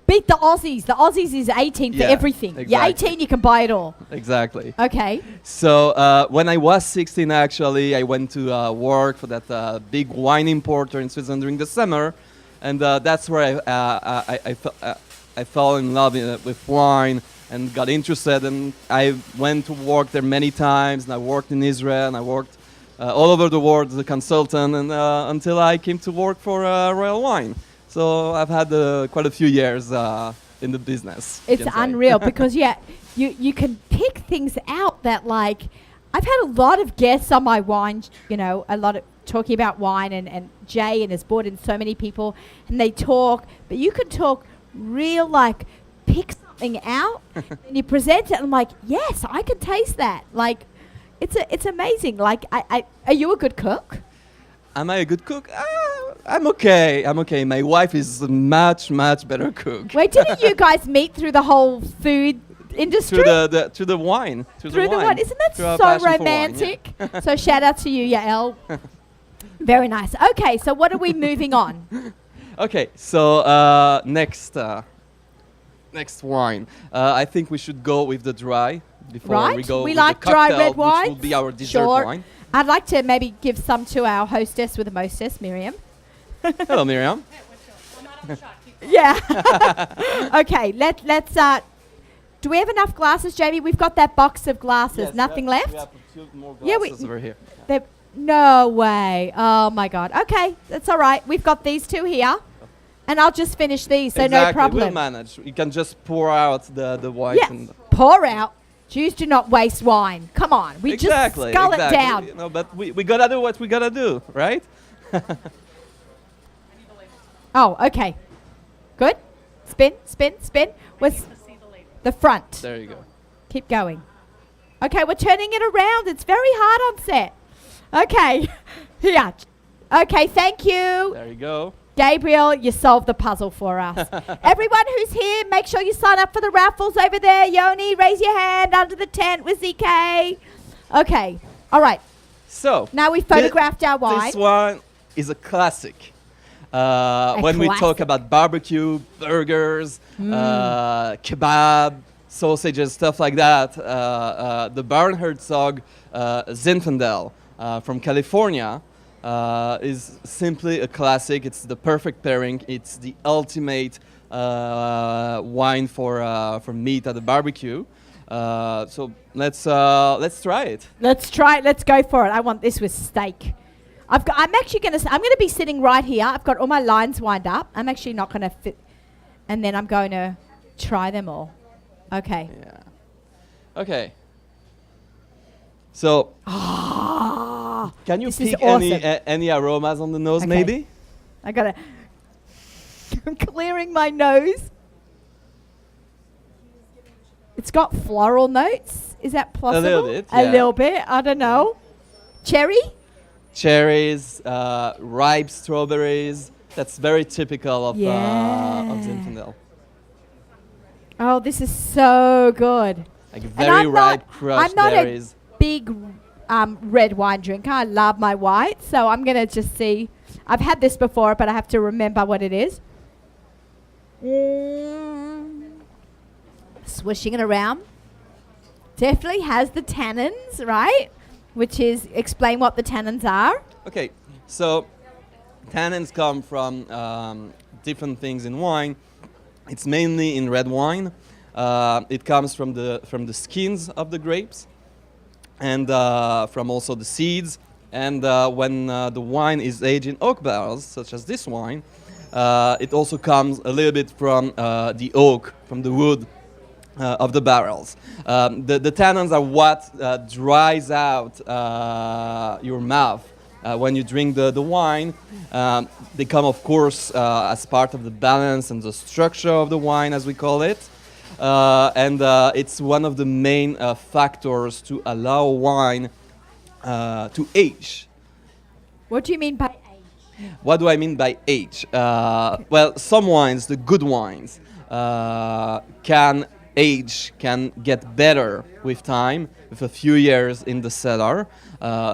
Beat the Aussies. The Aussies is 18 for Yeah, everything. You're exactly. 18, you can buy it all. Exactly. Okay. So when I was 16, actually, I went to work for that big wine importer in Switzerland during the summer, and that's where I fell in love with wine and got interested, and I went to work there many times, and I worked in Israel, and I worked all over the world as a consultant, and until I came to work for Royal Wine. So I've had quite a few years in the business. you It's can say. unreal because you can pick things out that like I've had a lot of guests on my wine, a lot of talking about wine and Jay and has brought in so many people and they talk, but you can talk real like pick something out and you present it and I'm like, yes, I can taste that. Like it's amazing. Like are you a good cook? Am I a good cook? I'm okay. My wife is a much better cook. Wait, didn't you guys meet through the whole food industry? Through the wine. Through the wine. Isn't that Through our so passion for wine, romantic? So shout out to you, Yael. Very nice. Okay, so what are we moving on? Okay, so next wine. I think we should go with the dry before we Right? go We with like the dry cocktail, red wine. which will be our dessert Sure. wine. I'd like to maybe give some to our hostess with the mostess, Miriam. Hello, Miriam. Yeah. Okay, let's do we have enough glasses, Jamie? We've got that box of glasses. Nothing left? We have a few more Yeah, glasses over here. No way. Oh my God. Okay, that's all right. We've got these two here. And I'll just finish these, so exactly, no problem. we'll manage. You can just pour out the white. Yeah, And pour out. Jews do not waste wine. Come on, we exactly, just scull exactly. it down. You know, but we gotta do what we gotta do, right? Oh, okay. Good. Spin. What's the front? There you go. Keep going. Okay, we're turning it around. It's very hard on set. Okay. Here. Okay, thank you. There you go. Gabriel, you solved the puzzle for us. Everyone who's here, make sure you sign up for the raffles over there. Yoni, raise your hand under the tent with ZK. Okay. All right. So Now we photographed our wine. this one is a classic. When we talk classic. about barbecue, burgers, kebab, sausages, stuff like that, the Barnherzog Zinfandel from California is simply a classic. It's the perfect pairing. It's the ultimate wine for meat at the barbecue. So let's try it. Let's try it. Let's go for it. I want this with steak. I'm gonna be sitting right here. I've got all my lines lined up. I'm actually not gonna fit, and then I'm going to try them all. Okay. Yeah. Okay. So, can you This is pick awesome. any aromas on the nose, Okay. maybe? I gotta. I'm clearing my nose. It's got floral notes. Is that possible? little bit, A yeah. little bit. I don't know. Cherry. Cherries, ripe strawberries. That's very typical of Yeah. Zinfandel. Oh, this is so good. Like And very I'm ripe not- crushed I'm not a berries. Big red wine drinker. I love my white, so I'm gonna just see. I've had this before, but I have to remember what it is. Swishing it around. Definitely has the tannins, right? Which is, explain what the tannins are. Okay, so tannins come from different things in wine. It's mainly in red wine. It comes from the skins of the grapes, and from also the seeds. And when the wine is aged in oak barrels, such as this wine, it also comes a little bit from the oak, from the wood of the barrels. The tannins are what dries out your mouth when you drink the wine. They come, of course, as part of the balance and the structure of the wine, as we call it. And it's one of the main factors to allow wine to age. What do you mean by age? What do I mean by age? Well, some wines, the good wines, can age, can get better with time, with a few years in the cellar.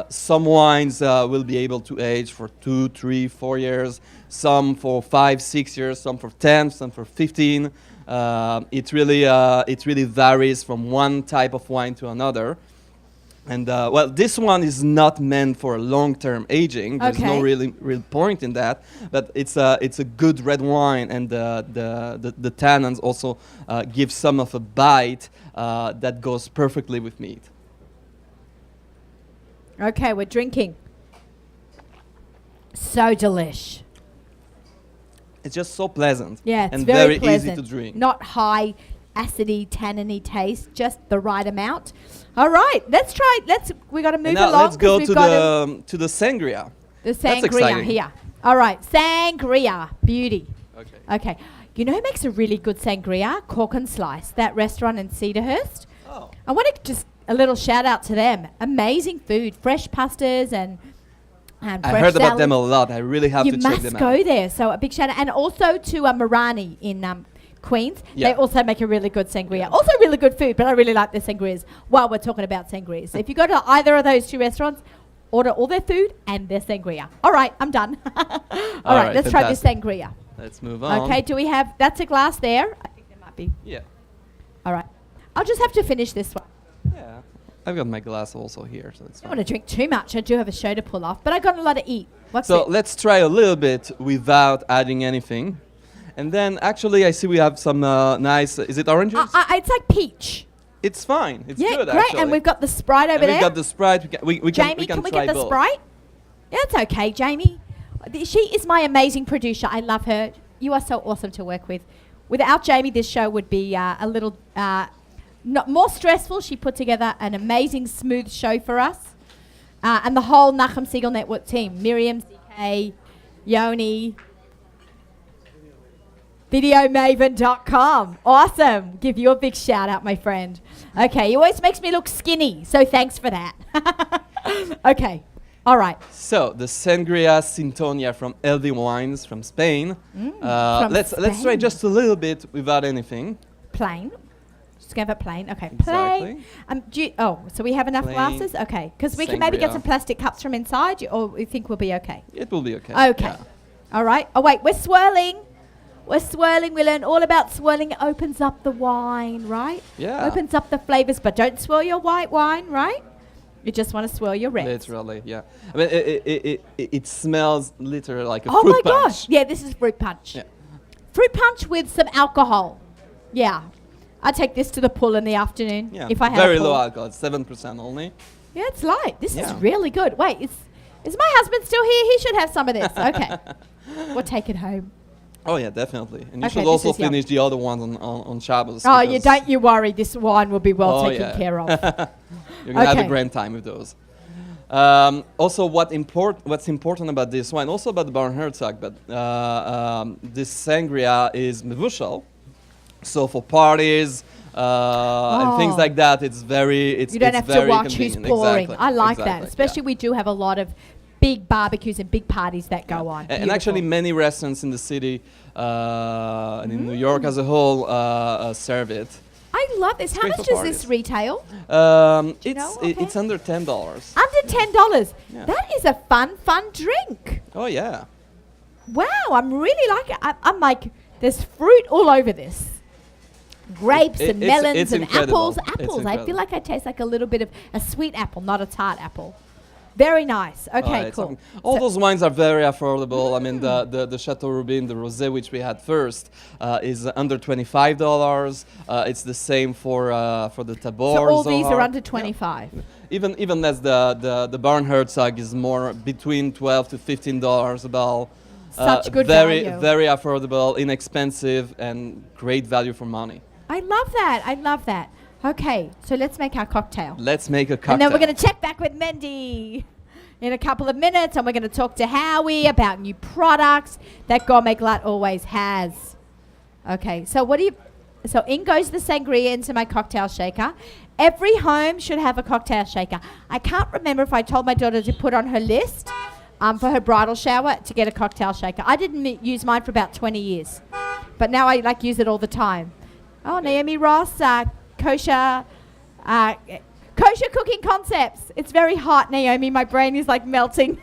Some wines will be able to age for 2, 3, 4 years, some for 5, 6 years, some for 10, some for 15. It really varies from one type of wine to another. And well, this one is not meant for long-term aging. There's no Okay. real point in that. But it's a good red wine, and the tannins also give some of a bite that goes perfectly with meat. Okay, we're drinking. So delish. It's just so pleasant. Yeah, it's and very very pleasant. easy to drink. Not high acidy, tanniny taste, just the right amount. All right, let's try. We got to move And now along. let's go 'cause to we've got the sangria. the That's sangria exciting. here. All right, sangria, beauty. Okay. Okay, you know who makes a really good sangria? Cork and Slice, that restaurant in Cedarhurst. Oh. I want to just a little shout out to them. Amazing food, fresh pastas and fresh I heard about them a salads. lot. I really have You to check must them go out. there. So a big shout out, and also to Marani in Queens. Yeah. They also make a really good sangria. Also really good food, but I really like their sangrias. While we're talking about sangrias, if you go to either of those two restaurants, order all their food and their sangria. All right, I'm done. All right, right, let's try this fantastic. sangria. Let's move on. Okay, do we have? That's a glass there. I think there might be. Yeah. All right, I'll just have to finish this one. Yeah. I've got my glass also here, so it's I don't fine. want to drink too much. I do have a show to pull off, but I got a lot to eat. What's So it? let's try a little bit without adding anything. And then actually I see we have some nice, is it oranges? It's like peach. It's fine. It's Yeah, good great. actually. And we've got the Sprite over And there. we've got the Sprite. We Jamie, can can we try get the both. Sprite? Yeah, it's okay, Jamie. She is my amazing producer. I love her. You are so awesome to work with. Without Jamie, this show would be a little not more stressful. She put together an amazing, smooth show for us. And the whole Nachum Siegel Network team. Miriam, ZK, Yoni, videomaven.com. Awesome. Give you a big shout out, my friend. Okay, he always makes me look skinny, so thanks for that. Okay, all right. So the Sangria Sintonia from LV Wines from Spain. from Let's try Spain. just a little bit without anything. Plain. Just go for plain. Okay, Exactly. plain. So we have enough Plain glasses? Okay, because we can maybe get sangria. some plastic cups from inside, or we think we'll be okay. It will be okay. Okay. Yeah. All right. Oh, wait, we're swirling. We're swirling. We learn all about swirling. It opens up the wine, right? Yeah. Opens up the flavors, but don't swirl your white wine, right? You just want to swirl your red. Literally, yeah. I mean, it smells literally like a Oh fruit my punch. gosh. Yeah, this is fruit punch. Yeah. Fruit punch with some alcohol. Yeah. I take this to the pool in the afternoon Yeah. if I have Very a pool. low alcohol. It's 7% only. Yeah, it's light. This is Yeah. really good. Wait, is my husband still here? He should have some of this. Okay. We'll take it home. Oh yeah, definitely. And you Okay, should this also is yum. finish the other ones on Shabbos. Oh, you because don't you worry. This wine will be well Oh, taken yeah. care of. You're gonna have Okay. a grand time with those. Also, what's important about this wine, also about the Barnherzog, but this sangria is mevushal, so for parties and things Oh. like that, it's very You don't have to very watch who's convenient. pouring. Exactly, I like that. exactly, Especially yeah. we do have a lot of big barbecues and big parties that go on. And actually, Beautiful. many restaurants in the city and in New York as a whole serve it. I love this. How great much for does this parties. retail? It's know, it's okay. under $10. Under $10. Yeah. That is a fun drink. Oh yeah. Wow, I'm really like it. I'm like, there's fruit all over this. Grapes and it's melons and incredible. apples. It's Apples. I feel incredible. like I taste like a little bit of a sweet apple, not a tart apple. Very nice. Okay, It's cool. awesome. All So- those wines are very affordable. I mean, the Chateau Rubin, the rosé which we had first, is under $25. It's the same for the Tabor. So all these are Zohar. under Yeah. 25. Even as the Barnherzog is more between $12 to $15 a bottle. Such good very, value. Very affordable, inexpensive, and great value for money. I love that. I love that. Okay, so let's make our cocktail. Let's make a cocktail. And then we're going to check back with Mendy in a couple of minutes, and we're going to talk to Howie about new products that Gourmet Glatt always has. Okay, so so in goes the sangria into my cocktail shaker. Every home should have a cocktail shaker. I can't remember if I told my daughter to put on her list for her bridal shower to get a cocktail shaker. I didn't use mine for about 20 years, but now I use it all the time. Oh, Naomi Ross, kosher cooking concepts. It's very hot, Naomi. My brain is like melting.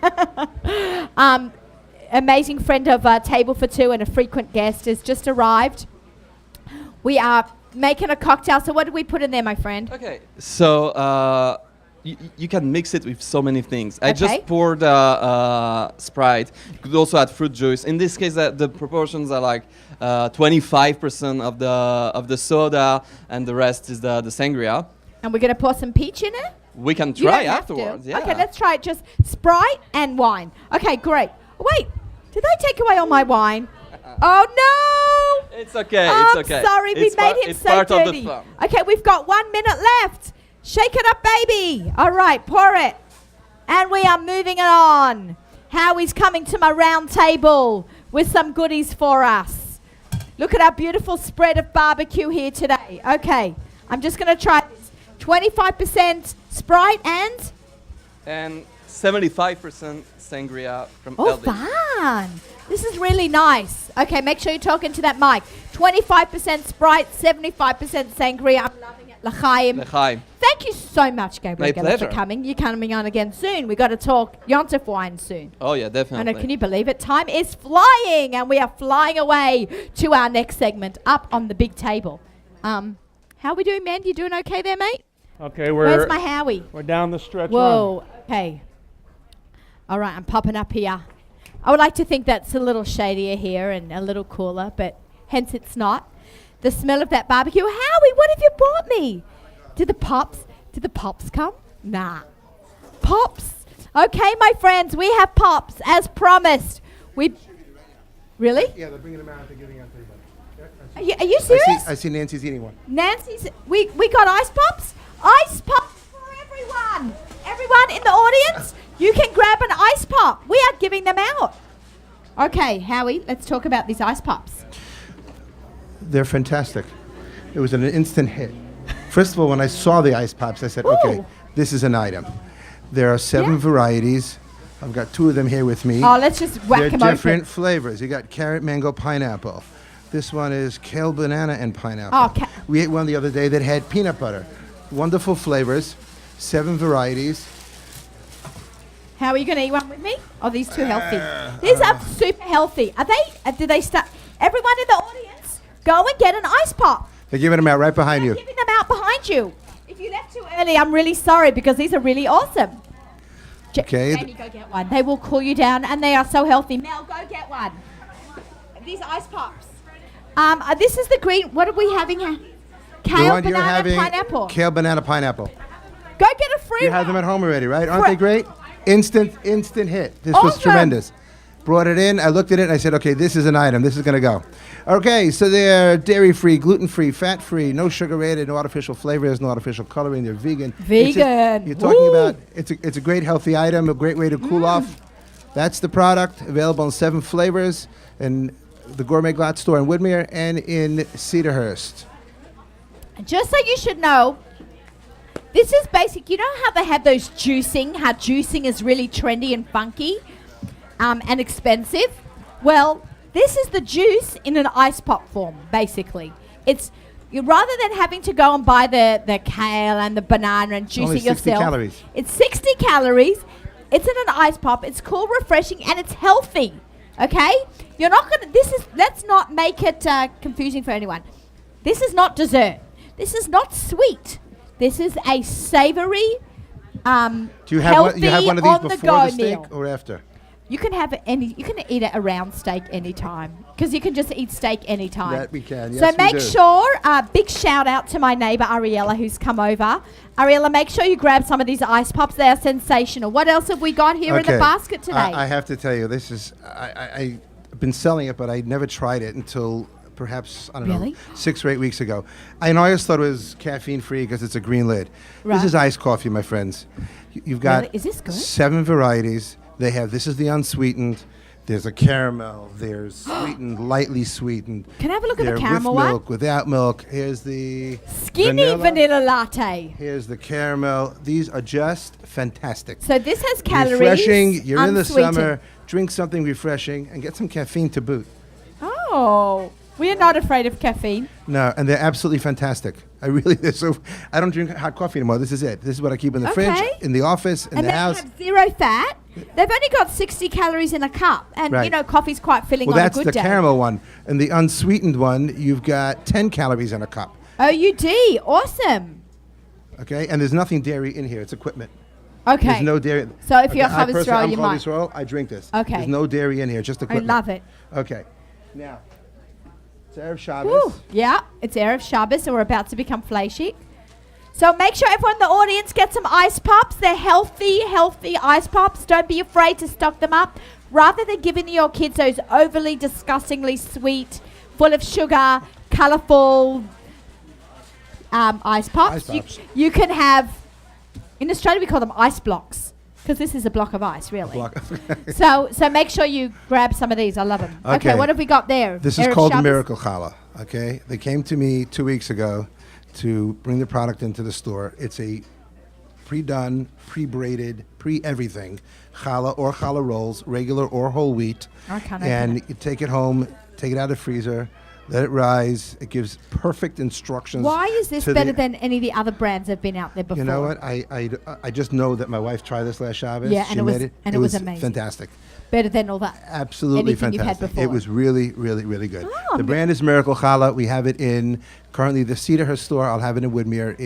Amazing friend of Table for Two and a frequent guest has just arrived. We are making a cocktail. So what did we put in there, my friend? Okay, so you can mix it with so many things. I Okay. just poured Sprite. You could also add fruit juice. In this case, the proportions are like 25% of the soda, and the rest is the sangria. And we're going to pour some peach in it? We can You try don't have to. afterwards. Yeah. Okay, let's try it. Just Sprite and wine. Okay, great. Wait, did they take away all my wine? Oh, no! It's okay. I'm it's okay. sorry, we It's made par- him it's so part of the dirty. fun. Okay, we've got 1 minute left. Shake it up, baby. All right, pour it. And we are moving it on. Howie's coming to my round table with some goodies for us. Look at our beautiful spread of barbecue here today. Okay, I'm just going to try this. 25% Sprite And 75% sangria from Oh, LD. fun. This is really nice. Okay, make sure you're talking to that mic. 25% Sprite, 75% sangria. I'm loving it. L'chaim. L'chaim. Thank you so much, Gabriel, My Geller, for pleasure. coming. You're coming on again soon. We got to talk Yontif wine soon. Oh yeah, I definitely. know, can you believe it? Time is flying, and we are flying away to our next segment up on the big table. How are we doing, man? You doing okay there, mate? Okay, Where's my Howie? we're down the stretch run. Whoa. Okay. All right, I'm popping up here. I would like to think that's a little shadier here and a little cooler, but hence it's not. The smell of that barbecue. Howie, what have you brought me? Did the pops come? Nah. Pops. Okay, my friends, we have pops as promised. Really? Yeah, they're bringing them out. They're giving out to everybody. Are you serious? I see Nancy's eating one. Nancy's, we got ice pops? Ice pops for everyone! Everyone in the audience, you can grab an ice pop. We are giving them out. Okay, Howie, let's talk about these ice pops. They're fantastic. It was an instant hit. First of all, when I saw the ice pops, I said, okay, Ooh. this is an item. There are 7 Yeah. varieties. I've got 2 of them here with me. Oh, let's just whack They're them different open. flavors. You got carrot, mango, pineapple. This one is kale, banana, and pineapple. Oh, We ate one the other day that had peanut butter. Wonderful flavors, 7 varieties. How are you going to eat one with me? Oh, these too healthy. These are super healthy. Are they? Did they start? Everyone in the audience, go and get an ice pop. They're giving them out right behind They're you. giving them out behind you. If you left too early, I'm really sorry because these are really awesome. Okay. Jamie, go get one. They will cool you down, and they are so healthy. Mel, go get one. These ice pops. This is the green. What are we having here? The Kale, one you're banana, having, pineapple. kale, banana, pineapple. Go get a free You have one. them at home already, right? Aren't Fre- they great? Instant hit. This was Awesome. tremendous. Brought it in, I looked at it, and I said, okay, this is an item. This is going to go. Okay, so they're dairy-free, gluten-free, fat-free, no sugar added, no artificial flavors, no artificial coloring. They're vegan. It's just- Vegan. you're talking Woo. about, it's a great healthy item, a great way to cool off. That's the product, available in 7 flavors in the Gourmet Glatt store in Woodmere and in Cedarhurst. Just so you should know, this is basic. You know how they have those juicing, how juicing is really trendy and funky and expensive? Well, this is the juice in an ice pop form, basically. It's rather than having to go and buy the kale and the banana and juice Only it 60 yourself. calories. It's 60 calories. It's in an ice pop. It's cool, refreshing, and it's healthy. Okay? You're not going to, let's not make it confusing for anyone. This is not dessert. This is not sweet. This is a savory, Do you healthy have one of these on the before go the steak meal. or after? You can have you can eat a round steak anytime because you can just eat steak anytime. That we can, yes, So we make do. sure, big shout out to my neighbor Ariella who's come over. Ariella, make sure you grab some of these ice pops. They are sensational. What else have we got here in the Okay. basket today? I have to tell you, this is I've been selling it, but I never tried it until perhaps I don't Really? know 6 or 8 weeks ago. I always thought it was caffeine free because it's a green lid. Right. This is iced coffee, my friends. You've got Really? Is this good? 7 varieties. They have this is the unsweetened. There's a caramel. There's sweetened, lightly sweetened. Can I have a look at the They're caramel with one? milk, without milk. Here's the Skinny vanilla latte. Here's the caramel. These are just fantastic. So this has calories. Refreshing. You're in the unsweetened. summer. Drink something refreshing and get some caffeine to boot. Oh, we are not afraid of caffeine. No, and they're absolutely fantastic. They're so. I don't drink hot coffee anymore. This is it. This is what I keep in the fridge, Okay. in the office, in And the they house. have 0 fat. They've only got 60 calories in a cup. And, Right. you know, coffee's quite filling Well, on a that's good the day. caramel one, and the unsweetened one. You've got 10 calories in a cup. OUD. Awesome. Okay, and there's nothing dairy in here. It's equipment. Okay. There's no dairy. So if you're I personally- cholesterol, I'm you might. cholesterol, I drink this. Okay. There's no dairy in here, just I equipment. love it. Okay. Now, it's Erev Shabbos. Woo. Yeah, it's Erev Shabbos, so we're about to become fleishik. So make sure everyone in the audience gets some ice pops. They're healthy ice pops. Don't be afraid to stock them up. Rather than giving your kids those overly disgustingly sweet, full of sugar, colourful ice pops, Ice pops. You can have, in Australia we call them ice blocks, because this is a block of ice, really. So make sure you grab some of these. I love them. Okay, Okay. what have we got there? This is Erev called the Shabbos? Miracle Challah. Okay, they came to me 2 weeks ago to bring the product into the store. It's a pre-done, pre-braided, pre-everything challah or challah rolls, regular or whole wheat. I can't and open it. you take it home, take it out of the freezer, let it rise. It gives perfect instructions. Why is this to better the- than any of the other brands that have been out there before? You know what? I just know that my wife tried this last Shabbos. Yeah, She and it was- made and it was amazing. fantastic. Better than all that. Absolutely Anything you've had fantastic. before. It was really, really, really good. Oh, the brand is Miracle Challah. We have it in currently the Cedarhurst store. I'll have it in Woodmere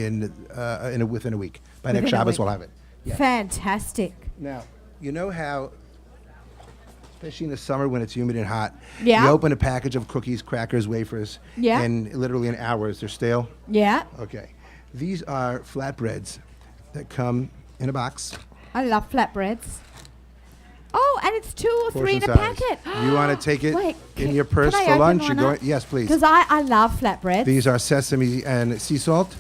within a week. By next Within a Shabbos, week. we'll have it. Yeah. Fantastic. Now, you know how, especially in the summer when it's humid and hot, Yeah. you open a package of cookies, crackers, wafers, Yeah. and literally in hours they're stale. Yeah, Okay, these are flatbreads that come in a box. I love flatbreads. Oh, and it's 2 or 3 in a portion size. packet. You want to take it Wait, in your purse can I for open lunch? one You go. up? Yes, please. Because I love flatbreads. These are sesame and sea salt.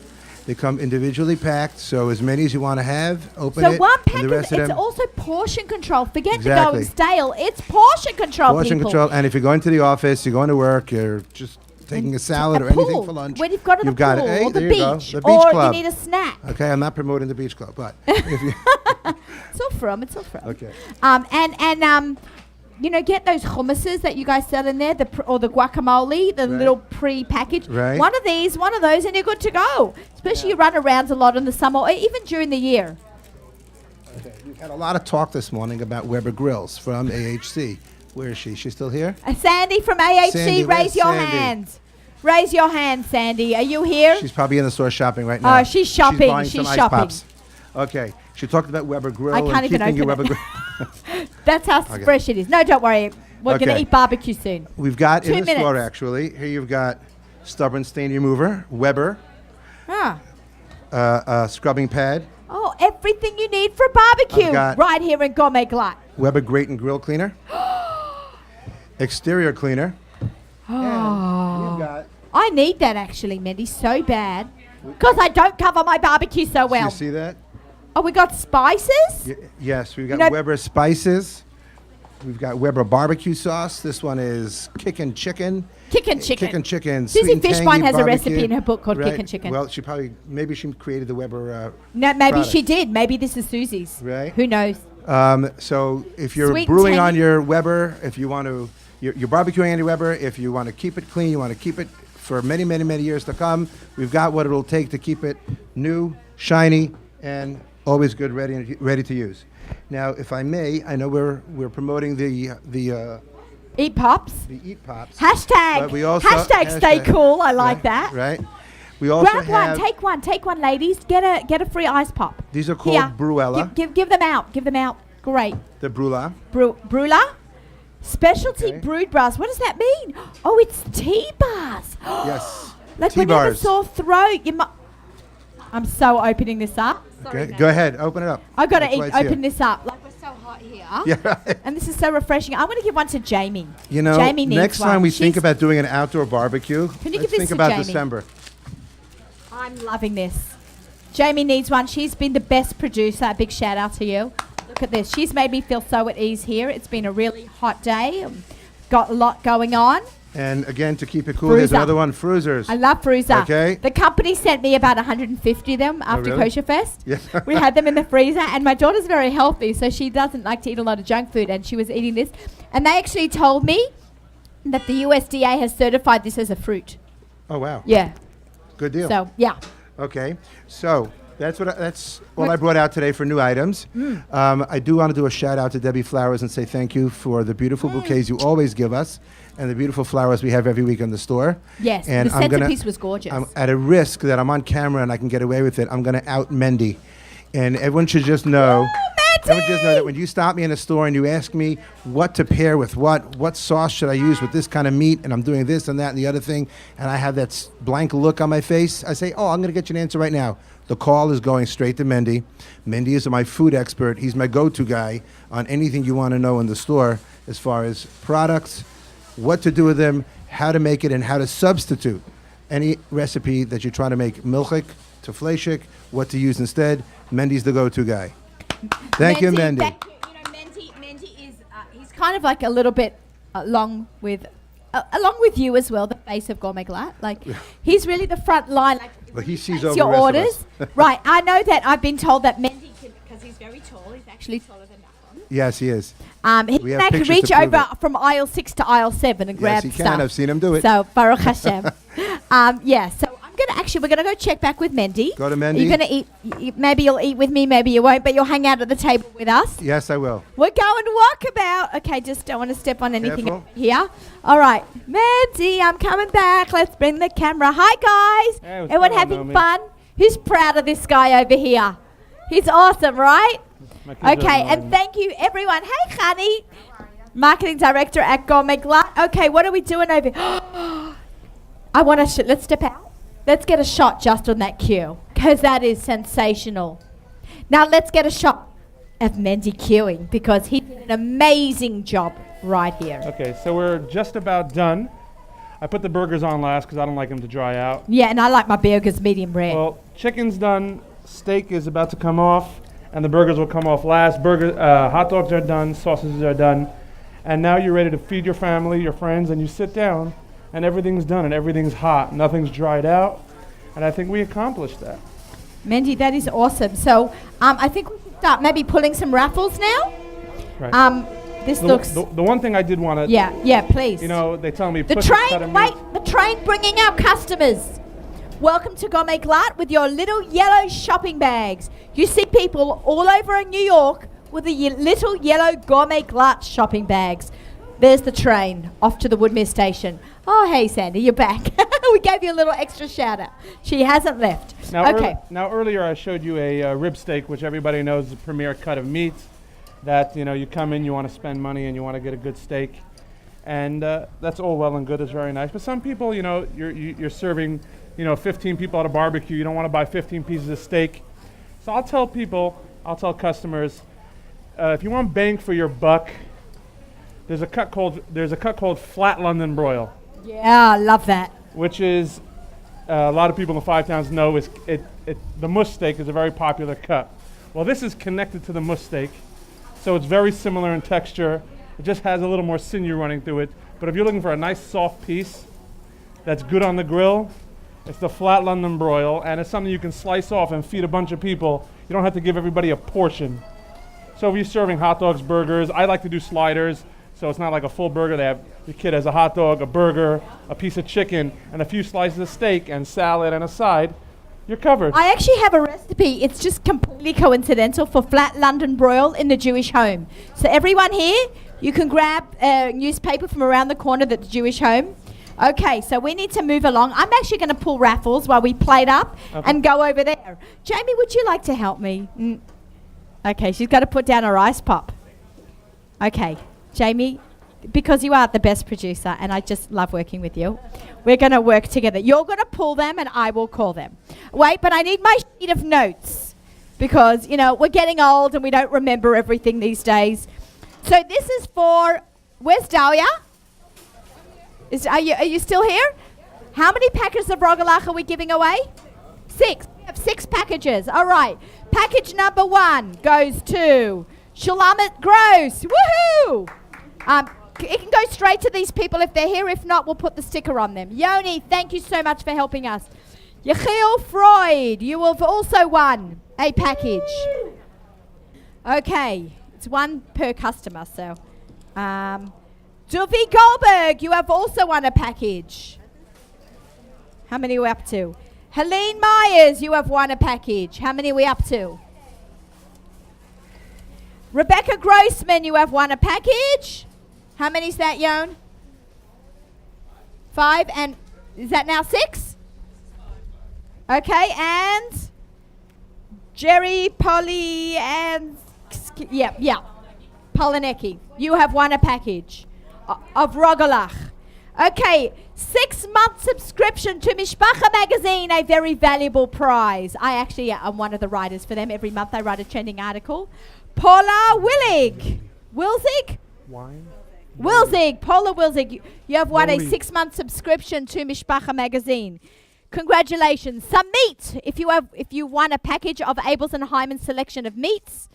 They come individually packed, so as many as you want to have, open So it. one and pack the rest is, of it's them, also portion control. Forget the Exactly. going stale. It's portion control, portion people. control. And if you're going to the office, you're going to work, you're just taking a salad A or anything pool, for lunch. when you've got it you've at the got pool it. Hey, or the there you go. beach, The beach or club. you need a snack. Okay, I'm not promoting the beach club, but if you, It's all from. It's all from. okay. Get those hummuses that you guys sell in there, or the guacamole, the Right. little pre-packaged. Right. One of these, one of those, and you're good to go. Especially you run around a lot in the summer, or even during the year. Okay. We've had a lot of talk this morning about Weber Grills from AHC. Where is she? She's still here? Sandy from AHC, Sandy, raise where's your Sandy? hands. Raise your hand, Sandy. Are you here? She's probably in the store shopping right now. Oh, she's shopping. Buying She's some ice shopping. pops. Okay. She talked about Weber Grill I can't and even keeping your open Weber it. Grill. That's how Okay. fresh it is. No, don't worry. We're going to Okay. eat barbecue soon. We've got 2 in the store minutes. actually. Here you've got stubborn stain remover, Weber, Ah. scrubbing pad, Oh, everything you need for barbecue I've got- right here in Gourmet Glatt. Weber grate and grill cleaner, exterior cleaner, and we've got. I need that actually, Mindy, so bad. Because I don't cover my barbecue so Do well. you see that? Oh, we got spices? Yes, we've got know- Weber spices. We've got Weber barbecue sauce. This one is kickin' chicken. Kickin' chicken. Kickin' chicken. Susie sweet and Fishbine tangy has a barbecue. recipe in her book called Right. Kickin' Chicken. Well, maybe she created the Weber. No, maybe product. she did. Maybe this is Susie's. Right. Who knows? So if you're Sweet and brewing on tangy. your Weber, if you want to, you're barbecuing on your Weber, if you want to keep it clean, you want to keep it for many, many, many years to come, we've got what it'll take to keep it new, shiny, and always good, ready to use. Now, if I may, I know we're promoting the Eat Pops. Eat Pops. Hashtag. But we also- hashtag stay hashtag- cool. I like Right, that. Right. We also Grab have one. Take one, ladies. Get a free ice pop. these are called Here. Bruella, Give them out. Give them out. Great. the Brula. Brula? Specialty Okay. brewed bars. What does that mean? Oh, it's tea bars. Yes. Like tea when you have a bars. sore throat, I'm so opening this up. Okay, go ahead, open it up. I got That's why to it's here. open this up. Like we're so hot here. Yeah, right. And this is so refreshing. I'm going to give one to Jamie. You know, Jamie needs next one. time we think She's- about doing an outdoor barbecue, Can you let's give this think to about Jamie? December. I'm loving this. Jamie needs one. She's been the best producer. A big shout out to you. Look at this. She's made me feel so at ease here. It's been a really hot day. Got a lot going on. And again, to keep it cool, here's Fruza. another one, Fruzers. I love Fruza. Okay. The company sent me about 150 of them after really? Kosher Fest. Yeah. We had them in the freezer, and my daughter's very healthy, so she doesn't like to eat a lot of junk food, and she was eating this. And they actually told me that the USDA has certified this as a fruit. Oh, wow. Yeah. Good deal. So, yeah. Okay. So That's all I brought out today for new items. I do want to do a shout out to Debbie Flowers and say thank you for the beautiful bouquets you always give us and the beautiful flowers we have every week in the store. Yes, And the I'm gonna- centerpiece was gorgeous. At a risk that I'm on camera and I can get away with it, I'm going to out Mendy. And everyone should just know. Everyone just know that when you stop me in a store and you ask me what to pair with what sauce should I use with this kind of meat, and I'm doing this and that and the other thing, and I have that blank look on my face, I say, I'm going to get you an answer right now. The call is going straight to Mendy. Mendy is my food expert. He's my go-to guy on anything you want to know in the store as far as products, what to do with them, how to make it, and how to substitute any recipe that you're trying to make milchik to fleishik, what to use instead. Mendy's the go-to guy. Thank you, Mendy. Thank you. You know, Mendy is he's kind of like a little bit along with you as well, the face of Gourmet Glatt. Like he's really the front line. Like Well, he sees takes over your the rest orders. of us. Right. I know that I've been told that Mendy can, because he's very tall. He's actually taller than Nachum. Yes, he is. He We can have actually pictures reach to prove over it. from aisle 6 to aisle 7 and grab Yes, he stuff. can. I've seen him do it. So Baruch Hashem. Yeah. So we're gonna go check back with Mendy. Go to Mendy. You're gonna eat. Maybe you'll eat with me. Maybe you won't. But you'll hang out at the table with us. Yes, I will. We're going walkabout. Okay, just don't want to step on anything Careful. here. All right, Mendy, I'm coming back. Let's bring the camera. Hi guys. Hey, what's Everyone going on, having Naomi? fun? Who's proud of this guy over here? He's awesome, right? My kids are Okay, and annoying. thank you everyone. Hey, Khani, marketing director at Gourmet Glatt. Okay, what are we doing over here? I want to, let's step out. Let's get a shot just on that cue, because that is sensational. Now let's get a shot of Mendy queuing, because he did an amazing job right here. Okay, so we're just about done. I put the burgers on last because I don't like them to dry out. Yeah, and I like my burgers medium rare. Well, chicken's done, steak is about to come off, and the burgers will come off last. Hot dogs are done, sausages are done, and now you're ready to feed your family, your friends, and you sit down, and everything's done, and everything's hot. Nothing's dried out, and I think we accomplished that. Mendy, that is awesome. So I think we should start maybe pulling some raffles now. Right. This The, looks... the one thing I did want to, Yeah, please. you know, they tell me The put cut of train, meat. wait, the train bringing out customers. Welcome to Gourmet Glatt with your little yellow shopping bags. You see people all over in New York with the little yellow Gourmet Glatt shopping bags. There's the train off to the Woodmere station. Oh, hey, Sandy, you're back. We gave you a little extra shout out. She hasn't left. Now, Okay. now earlier I showed you a rib steak, which everybody knows is the premier cut of meat. That you come in, you want to spend money, and you want to get a good steak, and that's all well and good. It's very nice. But some people, you're serving, 15 people at a barbecue. You don't want to buy 15 pieces of steak. So I'll tell customers, if you want bang for your buck, there's a cut called flat London broil, Yeah, I love that. which is a lot of people in the Five Towns know the mush steak is a very popular cut. Well, this is connected to the mush steak, so it's very similar in texture. It just has a little more sinew running through it. But if you're looking for a nice soft piece that's good on the grill, it's the flat London broil, and it's something you can slice off and feed a bunch of people. You don't have to give everybody a portion. So if you're serving hot dogs, burgers, I like to do sliders, so it's not like a full burger. The kid has a hot dog, a burger, a piece of chicken, and a few slices of steak and salad and a side. You're covered. I actually have a recipe. It's just completely coincidental for flat London broil in the Jewish home. So everyone here, you can grab a newspaper from around the corner at the Jewish home. Okay, so we need to move along. I'm actually going to pull raffles while we plate up and go over there. Jamie, would you like to help me? Okay, she's got to put down her ice pop. Okay, Jamie, because you are the best producer and I just love working with you, we're going to work together. You're going to pull them and I will call them. Wait, but I need my sheet of notes because, we're getting old and we don't remember everything these days. So this is for, where's Dahlia? Are you still here? How many packages of Rogalach are we giving away? 6. We have 6 packages. All right. Package number 1 goes to Shulamit Gross. Woohoo! It can go straight to these people if they're here. If not, we'll put the sticker on them. Yoni, thank you so much for helping us. Yechiel Freud, you have also won a package. Okay, it's 1 per customer. So, Duvi Goldberg, you have also won a package. How many are we up to? Helene Myers, you have won a package. How many are we up to? Rebecca Grossman, you have won a package. How many is that, Yon? 5, and is that now 6? Okay, and Jerry, Polly, and Polanecki, you have won a package of Rogalach. Okay, 6-month subscription to Mishpacha magazine, a very valuable prize. I actually am one of the writers for them. Every month I write a trending article. Paula Willig. Wilzig? Wine? Wilzig. Paula Wilzig. You have won a Willig. 6-month subscription to Mishpacha magazine. Congratulations. Some meat. If you won a package of Abels and Hyman's selection of meats.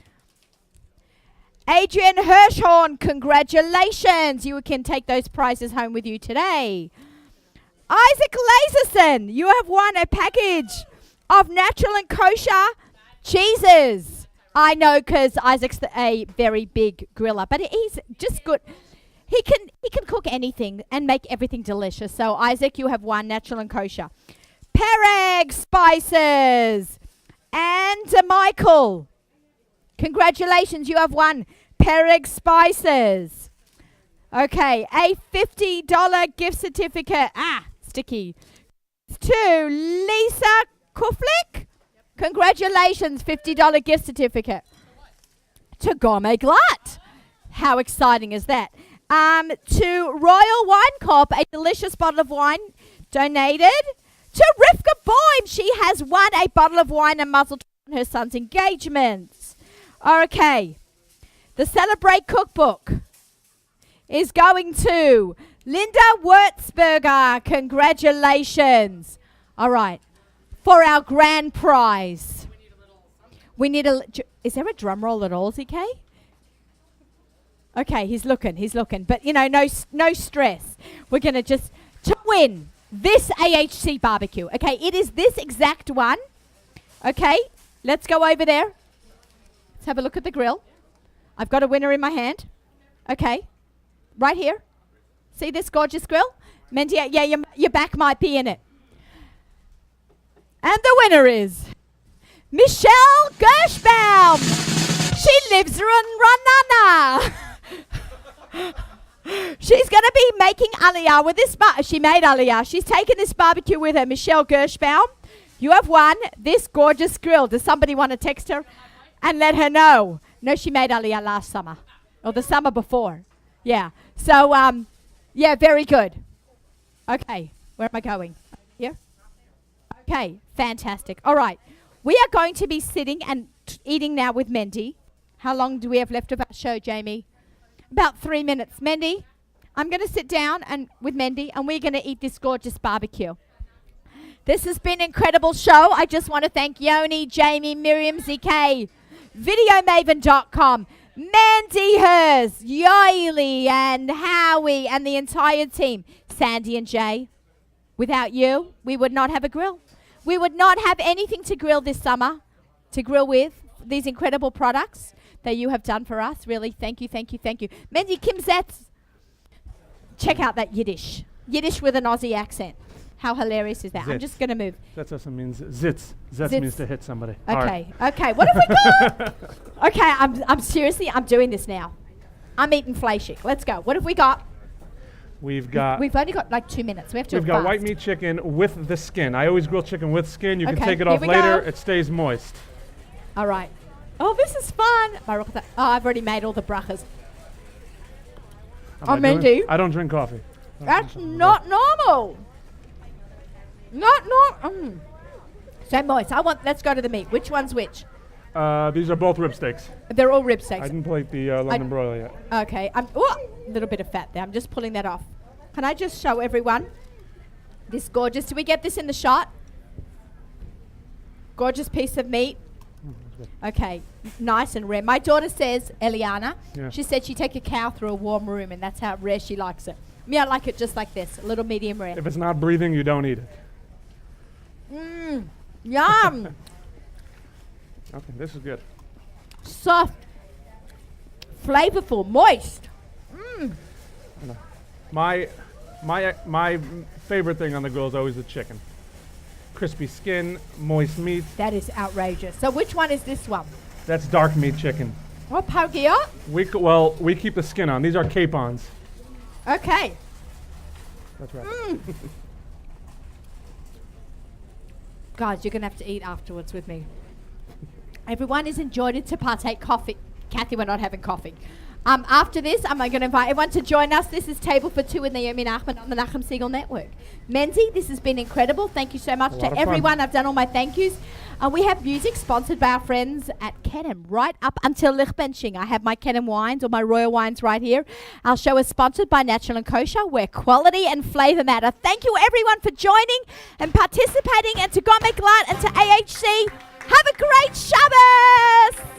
Adrian Hirschhorn, congratulations. You can take those prizes home with you today. Isaac Laserson, you have won a package of natural and kosher cheeses. I know because Isaac's a very big griller, but he's just good. He can cook anything and make everything delicious. So Isaac, you have won natural and kosher. Pereg Spices and Michael, congratulations, you have won Pereg Spices. Okay, a $50 gift certificate. Sticky. To Lisa Kuflik. Congratulations, $50 gift certificate. To Gourmet Glatt. How exciting is that? To Royal Wine Corp, a delicious bottle of wine donated. To Rivka Boym, she has won a bottle of wine and muzzle on her son's engagements. Okay, the Celebrate Cookbook is going to Linda Wurzberger. Congratulations. All right, for our grand prize. We need a is there a drum roll at all, ZK? Okay, he's looking. But, no stress. We're going to just, to win this AHC barbecue. Okay, it is this exact one. Okay, let's go over there. Let's have a look at the grill. I've got a winner in my hand. Okay, right here. See this gorgeous grill? Mendy, your back might be in it. And the winner is Michelle Gershbaum. She lives in Ranana. She's going to be making aliyah with this. She made aliyah. She's taken this barbecue with her. Michelle Gershbaum, you have won this gorgeous grill. Does somebody want to text her and let her know? No, she made aliyah last summer or the summer before. Yeah. So, very good. Okay. Where am I going? Here? Okay. Fantastic. All right. We are going to be sitting and eating now with Mendy. How long do we have left of our show, Jamie? About 3 minutes. Mendy, I'm going to sit down with Mendy, and we're going to eat this gorgeous barbecue. This has been an incredible show. I just want to thank Yoni, Jamie, Miriam, ZK, Videomaven.com, Mandy Hers, Yoeli, and Howie, and the entire team, Sandy and Jay. Without you, we would not have a grill. We would not have anything to grill this summer, to grill with these incredible products that you have done for us. Really, thank you. Mendy Kimzetz, check out that Yiddish with an Aussie accent. How hilarious is that? Zitz. I'm just going to move. That also means zitz. Zitz means to hit somebody. Okay, what have we got? Okay, I'm seriously, I'm doing this now. I'm eating Fleischig. Let's go. What have we got? We've only got like 2 minutes. We have to We've got white meat chicken with the skin. I always grill chicken with skin. You can take it off here we later. go. It stays moist. All right. Oh, this is fun. I've already made all the brachas. Mendy. I don't drink coffee. That's not normal. So moist. Let's go to the meat. Which one's which? These are both rib steaks. They're all rib steaks. I didn't plate the London broiler yet. Okay. A little bit of fat there. I'm just pulling that off. Can I just show everyone this gorgeous? Do we get this in the shot? Gorgeous piece of meat. Okay, nice and rare. My daughter says, Eliana, she said she'd take a cow through a warm room, and that's how rare she likes it. Me, I like it just like this, a little medium rare. If it's not breathing, you don't eat it. Yum. Okay, this is good. Soft, flavorful, moist. My favorite thing on the grill is always the chicken. crispy skin, moist meat. That is outrageous. So which one is this one? That's dark meat chicken. Oh, pokey up. We keep the skin on. These are capons. Okay. That's right. Guys, you're going to have to eat afterwards with me. Everyone is enjoyed to partake coffee. Kathy, we're not having coffee. After this, I'm going to invite everyone to join us. This is Table for Two with Naomi Nachman on the Nachum Siegel Network. Menzie, this has been incredible. Thank you so much to everyone. I've done all my thank yous. We have music sponsored by our friends at Kenem right up until Lichbenching. I have my Kenem wines or my royal wines right here. Our show is sponsored by Natural and Kosher, where quality and flavor matter. Thank you everyone for joining and participating, and to Gourmet, glatt, and to AHC. Have a great Shabbos!